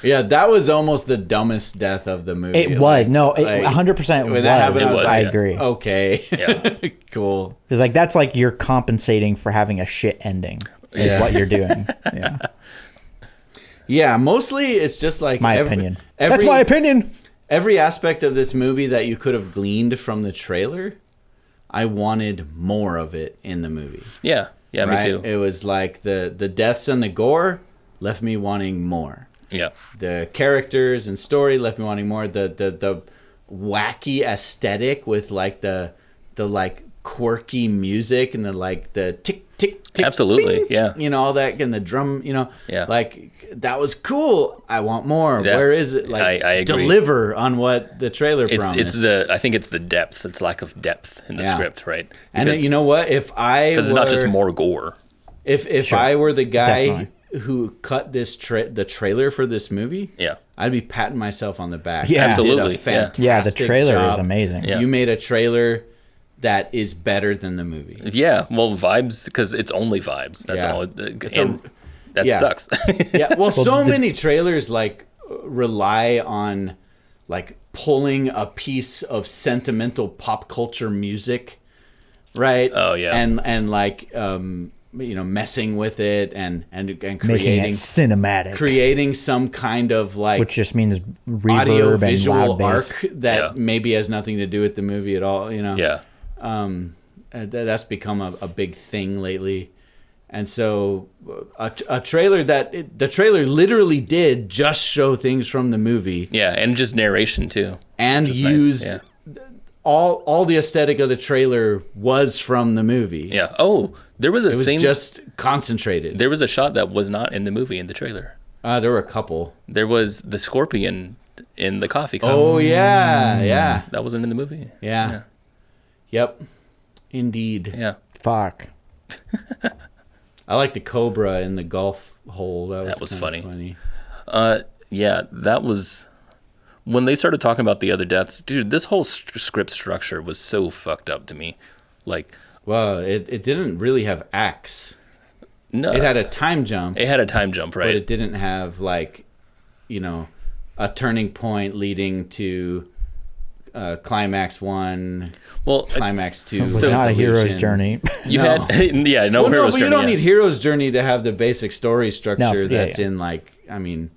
Yeah, that was almost the dumbest death of the movie. it was no, it 100% when that happened, was. was, I yeah. agree. Okay, Yeah. cool. Because like that's like you're compensating for having a shit ending. Is Yeah. what you're doing. Yeah, Yeah, mostly it's just like my opinion. Every, That's my opinion. Every aspect of this movie that you could have gleaned from the trailer, I wanted more of it in the movie. Yeah. Yeah. Me Right? too. It was like the deaths and the gore left me wanting more. Yeah. The characters and story left me wanting more. The wacky aesthetic with like the like quirky music and the tick tick tick. Absolutely, bing, yeah. You know, all that and the drum. Yeah. Like that was cool. I want more. Yeah. Where is it? Like I agree. deliver on what the trailer promised. I think it's the depth. It's lack of depth in the script, right? And Because you know what? If I it's not just more gore. If Sure. I were the guy Definitely. who cut the trailer for this movie, Yeah. I'd be patting myself on the back. Yeah. You did a Absolutely. fantastic Yeah, the trailer job. is amazing. Yeah. You made a trailer that is better than the movie. Yeah, well, vibes, because it's only vibes. That's Yeah. all. That yeah. sucks. Yeah, well, so many trailers like rely on like pulling a piece of sentimental pop culture music, right? Oh, yeah. and like messing with it and Making it creating cinematic, some kind of like which just means reverb audio and visual loud bass. arc that Yeah. maybe has nothing to do with the movie at all. Yeah. That's become a big thing lately. And so a trailer the trailer literally did just show things from the movie Yeah, and just narration, too. and Which is nice. used Yeah. all the aesthetic of the trailer was from the movie. Yeah. Oh, there was a It was scene. just concentrated. There was a shot that was not in the movie in the trailer. There were a couple. There was the scorpion in the coffee cup. Oh, yeah. That wasn't in the movie. Yeah. Yep. Indeed. Yeah. Fuck. I like the cobra in the golf hole. That was funny. funny. Yeah, that was when they started talking about the other deaths. Dude, this whole script structure was so fucked up to me. Like, Well, it didn't really have acts. no, It had a time jump, a time jump, right? but it didn't have like, a turning point leading to climax 1, well, climax 2. It was So- not a hero's resolution. journey. you no. had yeah, no Well, no, hero's but you journey, don't yeah. need hero's journey to have the basic story structure yeah, that's yeah. in like, I mean,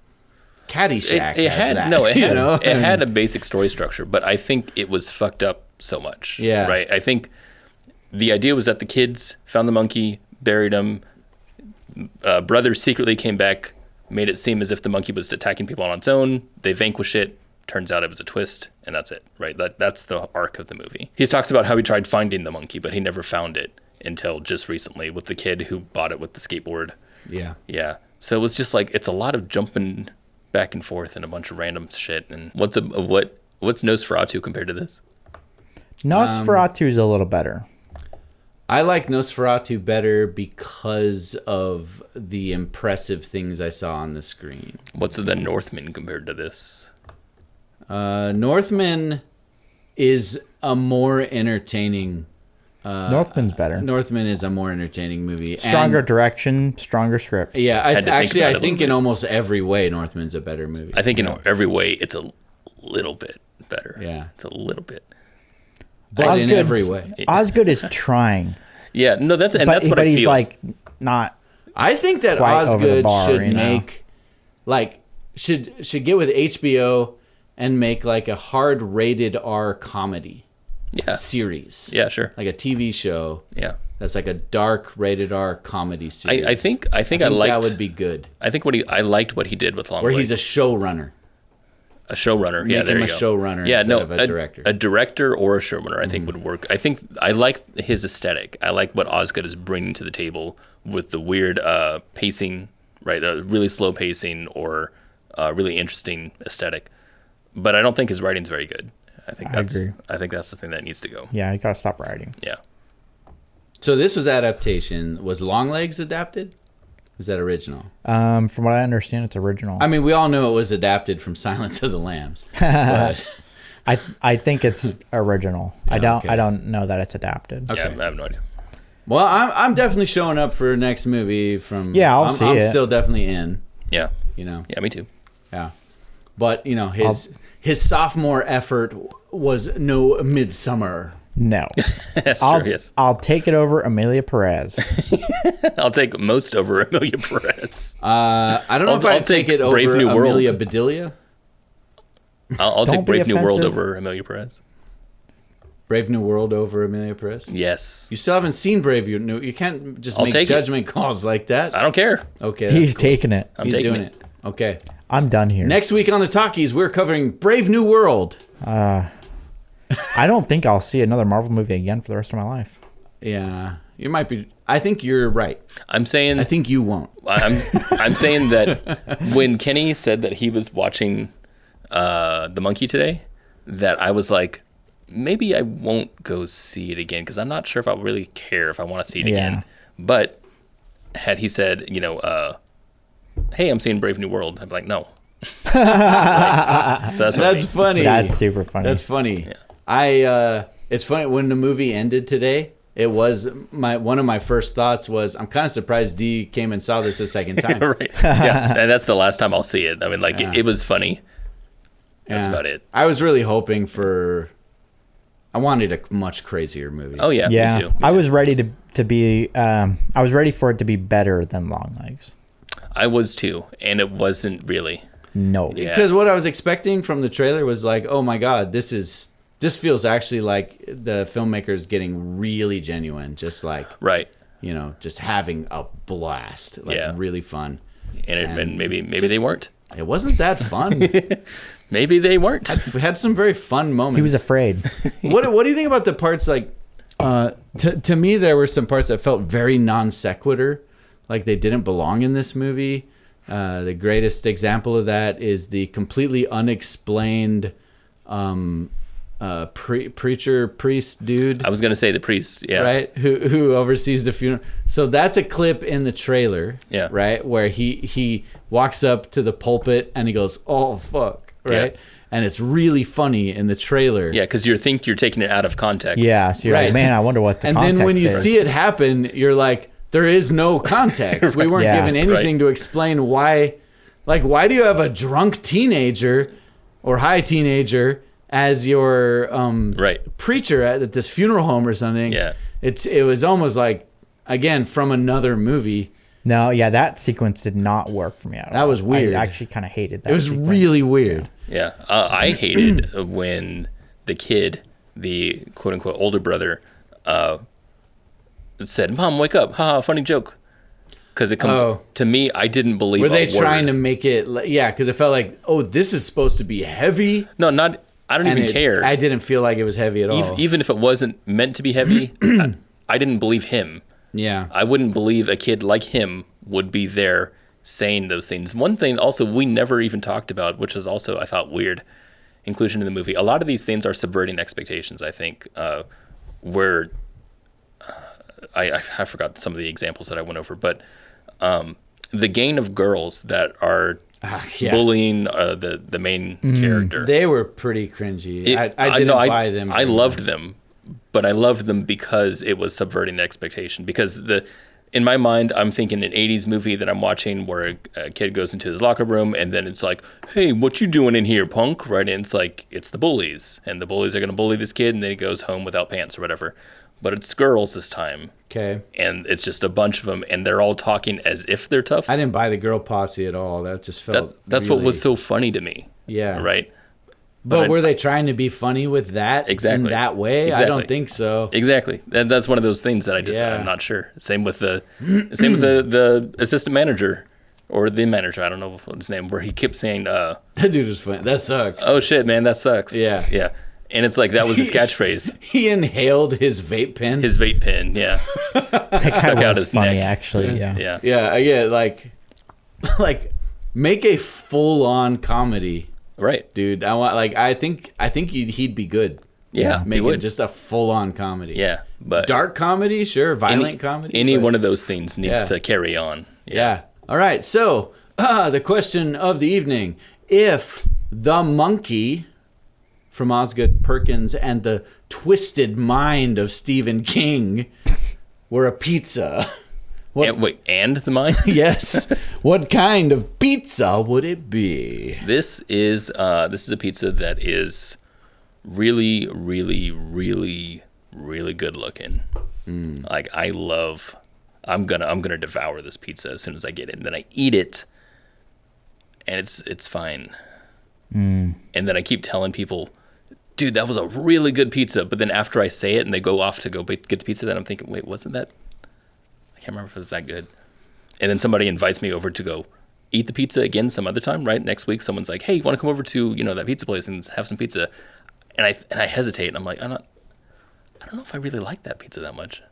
Caddyshack It has had that. no, it you had know? it had a basic story structure, but I think it was fucked up so much. Yeah. Right. I think the idea was that the kids found the monkey, buried him. Brother secretly came back, made it seem as if the monkey was attacking people on its own. They vanquish it. Turns out it was a twist, and that's it. Right. That's the arc of the movie. He talks about how he tried finding the monkey, but he never found it until just recently with the kid who bought it with the skateboard. Yeah. Yeah. So it was just like it's a lot of jumping back and forth and a bunch of random shit. And what's Nosferatu compared to this? Nosferatu's a little better. I like Nosferatu better because of the impressive things I saw on the screen. What's the Northman compared to this? Northman is a more entertaining. Northman's better. Northman is a more entertaining movie. Stronger And, direction, stronger script. yeah, Had to think about it a I little think bit. in almost every way, Northman's a better movie. I think in every way it's a little bit better. Yeah. It's a little bit. but in Osgood's- every way. Osgood is trying, Yeah. No, that's but what I he's feel. like not. I think that Quite over the Osgood bar, should you know? make should get with HBO and make like a hard rated R comedy yeah. series. Yeah. Sure. Like a TV show Yeah. that's like a dark rated R comedy series. I think I liked that would be good. I think I liked what he did with Long Where Legs. he's a showrunner. A showrunner. Make Yeah, there him you a go. showrunner Yeah, instead no, of a director. A director or a showrunner, I think, would work. I think I like his aesthetic. I like what Osgood is bringing to the table with the weird pacing, right? Really slow pacing or really interesting aesthetic. But I don't think his writing's very good. I agree. I think that's the thing that needs to go. Yeah, you gotta stop writing. Yeah. So this was adaptation. Was Longlegs adapted? Was that original? From what I understand, it's original. I mean, we all know it was adapted from Silence of the Lambs. But I think it's original. I okay. don't know that it's adapted. Okay. Yeah, I have no idea. well, I'm definitely showing up for next movie from Yeah, I'll I'm, see I'm it. still definitely in, Yeah. you know. Yeah, me too. Yeah. But, his sophomore effort was no Midsummer. No, That's I'll true, yes. I'll take it over Amelia Perez. I'll take most over Amelia Perez. I don't know I'll- if I'd I'll take take it Brave over New World. Amelia Bedelia. I'll Don't take be Brave New World offensive. over Amelia Perez. Brave New World over Amelia Perez. Yes. You still haven't seen Brave New. You can't just I'll make take it. judgment calls like that. I don't care. Okay, He's that's cool. taking it. I'm He's taking doing it. it. Okay. I'm done here. Next week on the Talkies, we're covering Brave New World. I don't think I'll see another Marvel movie again for the rest of my life. Yeah, you might be. I think you're right. I'm saying I think you won't. I'm saying that when Kenny said that he was watching The Monkey today, that I was like, maybe I won't go see it again because I'm not sure if I really care if I want to see it Yeah. again. But had he said, hey, I'm seeing Brave New World. I'm like, no. So that's funny. That's super funny. That's funny. Yeah. It's funny when the movie ended today. It was one of my first thoughts was I'm kind of surprised Dee came and saw this a second time. Right. Yeah, and that's the last time I'll see it. I mean, like it was funny. That's about it. I was really hoping for. I wanted a much crazier movie. Oh yeah, Yeah, me too. I was ready to be. I was ready for it to be better than Longlegs. I was too, and it wasn't really. No. Yeah. Because what I was expecting from the trailer was like, oh my god, this feels actually like the filmmakers getting really genuine, just like Right. just having a blast, like really fun. And maybe they weren't. It wasn't that fun. Maybe they weren't. We had some very fun moments. He was afraid. What do you think about the parts like? To me, there were some parts that felt very non sequitur, like they didn't belong in this movie. The greatest example of that is the completely unexplained priest dude. I was gonna say the priest. Yeah. Right, who oversees the funeral. So that's a clip in the trailer. Yeah. Right, where he walks up to the pulpit and he goes, "Oh fuck!" Right, and it's really funny in the trailer. Yeah, because you're taking it out of context. Yeah. So you're Right. like, man, I wonder what the And context then when you is. see it happen, you're like, there is no context. We weren't Yeah. given anything to explain why. Like, why do you have a drunk teenager or high teenager as your preacher at this funeral home or something? Yeah. It was almost like, again, from another movie. No, yeah, that sequence did not work for me at all. That was weird. I actually kind of hated that. It was sequence. really weird. Yeah. I hated when the kid, the quote unquote older brother, said, "Mom, wake up! Ha, funny joke." Because to me, I didn't believe. Were they a trying word. to make it? Yeah, because it felt like, oh, this is supposed to be heavy. No, not. I don't even care. I didn't feel like it was heavy at all. Even if it wasn't meant to be heavy, I didn't believe him. Yeah. I wouldn't believe a kid like him would be there saying those things. One thing also we never even talked about, which is also, I thought, weird inclusion in the movie. A lot of these things are subverting expectations, I think, where I forgot some of the examples that I went over, but the gang of girls that are bullying the main character. They were pretty cringy. I didn't buy them. I loved them, but I loved them because it was subverting expectation. Because in my mind, I'm thinking an 80s movie that I'm watching where a kid goes into his locker room and then it's like, hey, what you doing in here, punk? Right? And it's like, it's the bullies. And the bullies are going to bully this kid and then he goes home without pants or whatever. But it's girls this time. Okay. And it's just a bunch of them and they're all talking as if they're tough. I didn't buy the girl posse at all. That just felt That's really, what was so funny to me. Yeah. Right? But were they trying to be funny with that Exactly. in that way? Exactly. I don't think so. Exactly. And that's one of those things that I'm not sure. Same with the assistant manager or the manager, I don't know what his name, where he kept saying That dude is funny. That sucks. oh shit, man, that sucks. Yeah. Yeah. And it's like that was his catchphrase. He inhaled his vape pen. His vape pen, yeah. That kind stuck of out was his funny, neck. actually. Yeah. Yeah. Yeah, I get like make a full-on comedy, Right. dude. I think he'd be good. Yeah. he Making would. just a full-on comedy. Yeah. But Dark comedy, sure. Violent comedy. Any but- one of those things needs Yeah. to carry on. Yeah. All right. So the question of the evening: if the monkey from Osgood Perkins and the twisted mind of Stephen King were a pizza, And the mind? yes, what kind of pizza would it be? This is a pizza that is really, really, really, really good looking. Like I'm gonna devour this pizza as soon as I get it, and then I eat it, and it's fine. And then I keep telling people, dude, that was a really good pizza. But then after I say it and they go off to go get the pizza, then I'm thinking, wait, wasn't that? I can't remember if it was that good. And then somebody invites me over to go eat the pizza again some other time, right? Next week, someone's like, hey, you want to come over to, that pizza place and have some pizza? And I hesitate. And I'm like, I don't know if I really like that pizza that much.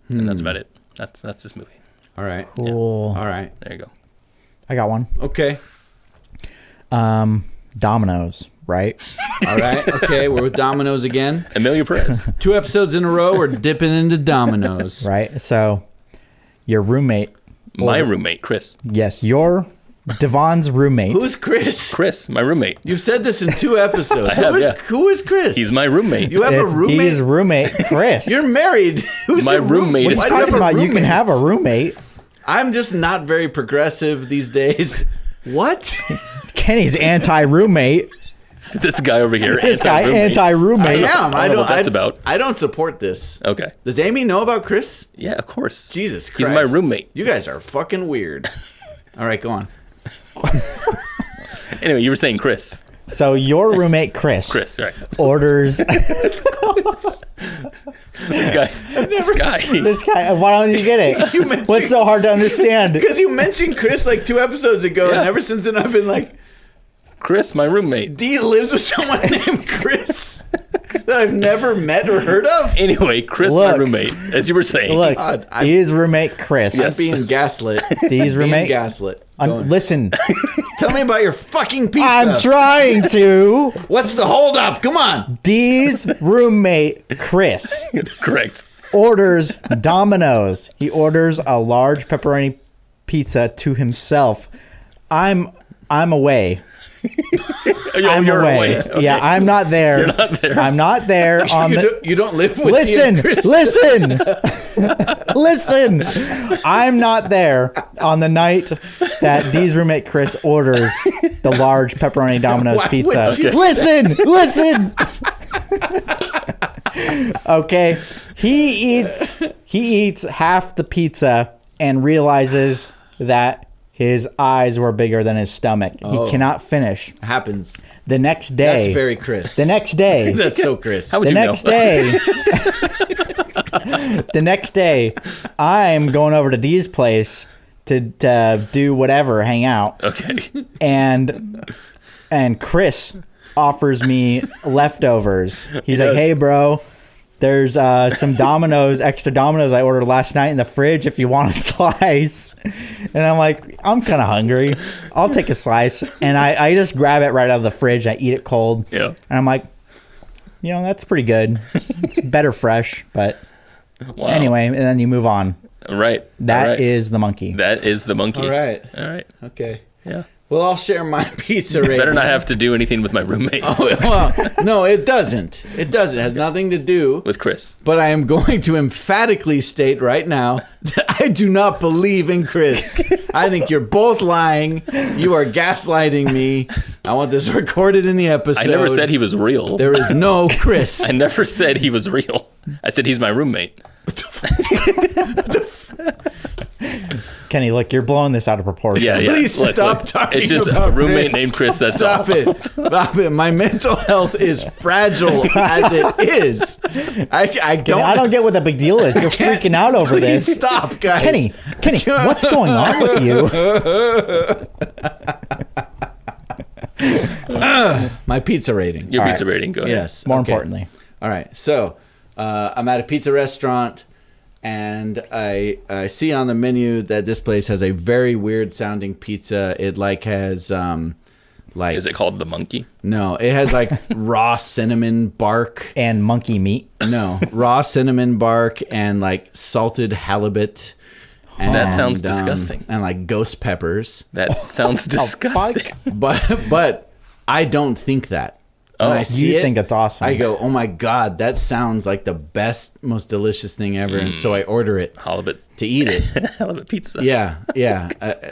And that's about it. That's this movie. All right. Cool. All right. There you go. I got one. Okay. Domino's, right? All right. Okay. We're with Domino's again. Amelia Perez. 2 episodes in a row. We're dipping into Domino's. Right. So your roommate My roommate, Chris. Yes, Devon's roommate. Who's Chris? Chris, my roommate. You've said this in 2 episodes. I have, yeah. Who is Chris? He's my roommate. You have a roommate? His roommate, Chris. You're married. Who's My your roommate what is are you Why do talking have a about? You can roommate? have a roommate. I'm just not very progressive these days. What? Kenny's anti-roommate. This guy over here, This guy anti-roommate. anti-roommate. I am. I don't know what that's about. I don't support this. Okay. Does Amy know about Chris? Yeah, of course. Jesus Christ. He's my roommate. You guys are fucking weird. All right, go on. Anyway, you were saying Chris. So your roommate, Chris, Right. orders This guy. this guy. Why don't you get it? You mentioned- What's so hard to understand? Because you mentioned Chris like 2 episodes ago, Yeah. and ever since then I've been like, Chris, my roommate. D lives with someone named Chris that I've never met or heard of. Anyway, Chris, my Look. roommate, as you were saying. Look, God, his roommate, Chris. I'm being gaslit. D's Being roommate. gaslit. Go on. Listen, Tell me about your fucking pizza. I'm trying to. What's the holdup? Come on. D's roommate, Chris, Correct. orders Domino's. He orders a large pepperoni pizza to himself. I'm away. I'm You're away. Okay. Yeah, I'm not there. You're not there. I'm not there on You don't live with Listen, me and Chris. listen. I'm not there on the night that Dee's roommate Chris orders the large pepperoni Domino's Why pizza. would you? Listen. Okay, he eats half the pizza and realizes that his eyes were bigger than his stomach. Oh. He cannot finish. Happens. The next day. That's very Chris. The next day. That's so Chris. How would The you next know? day, the next day, I'm going over to Dee's place to do whatever, hang out, Okay. and Chris offers me leftovers. He's like, does. "Hey, bro, there's some Domino's, extra Domino's I ordered last night in the fridge. If you want a slice." And I'm like, I'm kind of hungry. I'll take a slice, and I just grab it right out of the fridge. I eat it cold. Yeah. And I'm like, that's pretty good. It's better fresh, but Wow. anyway, and then you move on. Right. That is the monkey. That is the monkey. All right. All right. Okay. Yeah. Well, I'll share my pizza rating. Better not have to do anything with my roommate. Well, no, it doesn't. It doesn't. It has nothing to do. With Chris. But I am going to emphatically state right now that I do not believe in Chris. I think you're both lying. You are gaslighting me. I want this recorded in the episode. I never said he was real. There is no Chris. I never said he was real. I said he's my roommate. Kenny, look, you're blowing this out of proportion. Yeah. Please Look, stop talking It's just about a roommate this. named Chris. That's Stop all. it. Stop it. My mental health is fragile as it is. I Kenny, don't. I don't get what the big deal is. You're freaking out over Please this. stop, guys. Kenny, what's going on with you? My pizza rating. Your All pizza right. rating. Go ahead. Yes. More okay. importantly. All right. So I'm at a pizza restaurant, and I see on the menu that this place has a very weird sounding pizza. It has Is it called the monkey? no, it has like raw cinnamon bark. And monkey meat. No, raw cinnamon bark and like salted halibut. And, That sounds disgusting. And like ghost peppers. That sounds disgusting. But I don't think that. When I see You it, think that's awesome. I go, oh my God, that sounds like the best, most delicious thing ever. And so I order it Halibut. to eat it. Halibut pizza. Yeah.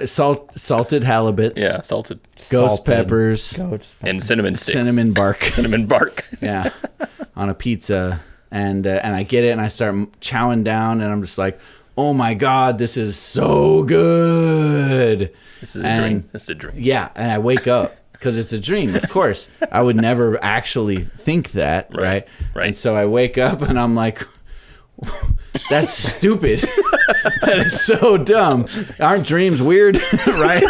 Salted halibut, Yeah. Salted. ghost Salted peppers, goats. And cinnamon sticks. cinnamon bark. Cinnamon bark. Yeah. On a pizza. And I get it and I start chowing down and I'm just like, oh my God, this is so good. This is a dream. This is a dream. Yeah, and I wake up because it's a dream. Of course, I would never actually think that, right? Right. And so I wake up and I'm like, "That's stupid. That is so dumb. Aren't dreams weird, right?"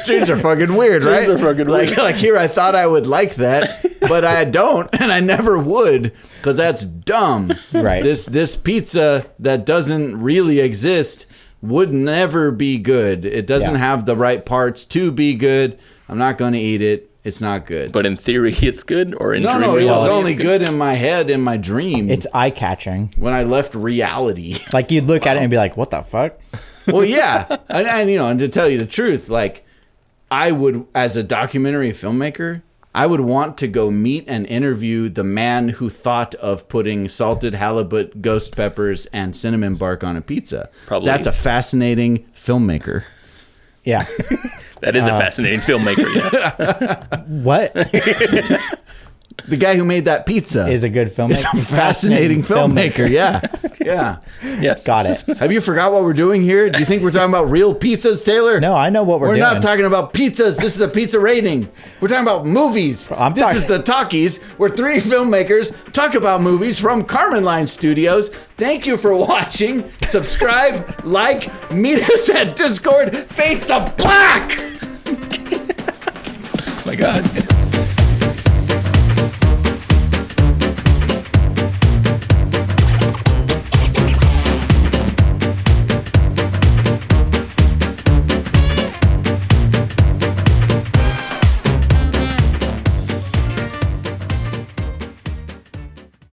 Dreams are fucking weird, right? Dreams are fucking weird. Like here, I thought I would like that, but I don't, and I never would, because that's dumb. Right. This pizza that doesn't really exist would never be good. It doesn't Yeah. have the right parts to be good. I'm not going to eat it. It's not good. But in theory, it's good, or in no, dream no, it was reality, only it's good in my head, in my dream. It's eye-catching. when I left reality. Like, you'd look at it and be like, what the fuck? Well, yeah, and you know, and to tell you the truth, like, I would, as a documentary filmmaker, I would want to go meet and interview the man who thought of putting salted halibut, ghost peppers, and cinnamon bark on a pizza. Probably. That's a fascinating filmmaker. Yeah. That is a fascinating filmmaker. Yeah. What The guy who made that pizza is a good filmmaker? It's a fascinating filmmaker. Yeah, yeah. Yes. Got it. Have you forgot what we're doing here? Do you think we're talking about real pizzas, Taylor? No, I know what we're doing. We're not talking about pizzas. This is a pizza rating. We're talking about movies. This is the Talkies, where three filmmakers talk about movies from Karman Line Studios. Thank you for watching. Subscribe, like, meet us at Discord. Fade to black. My God.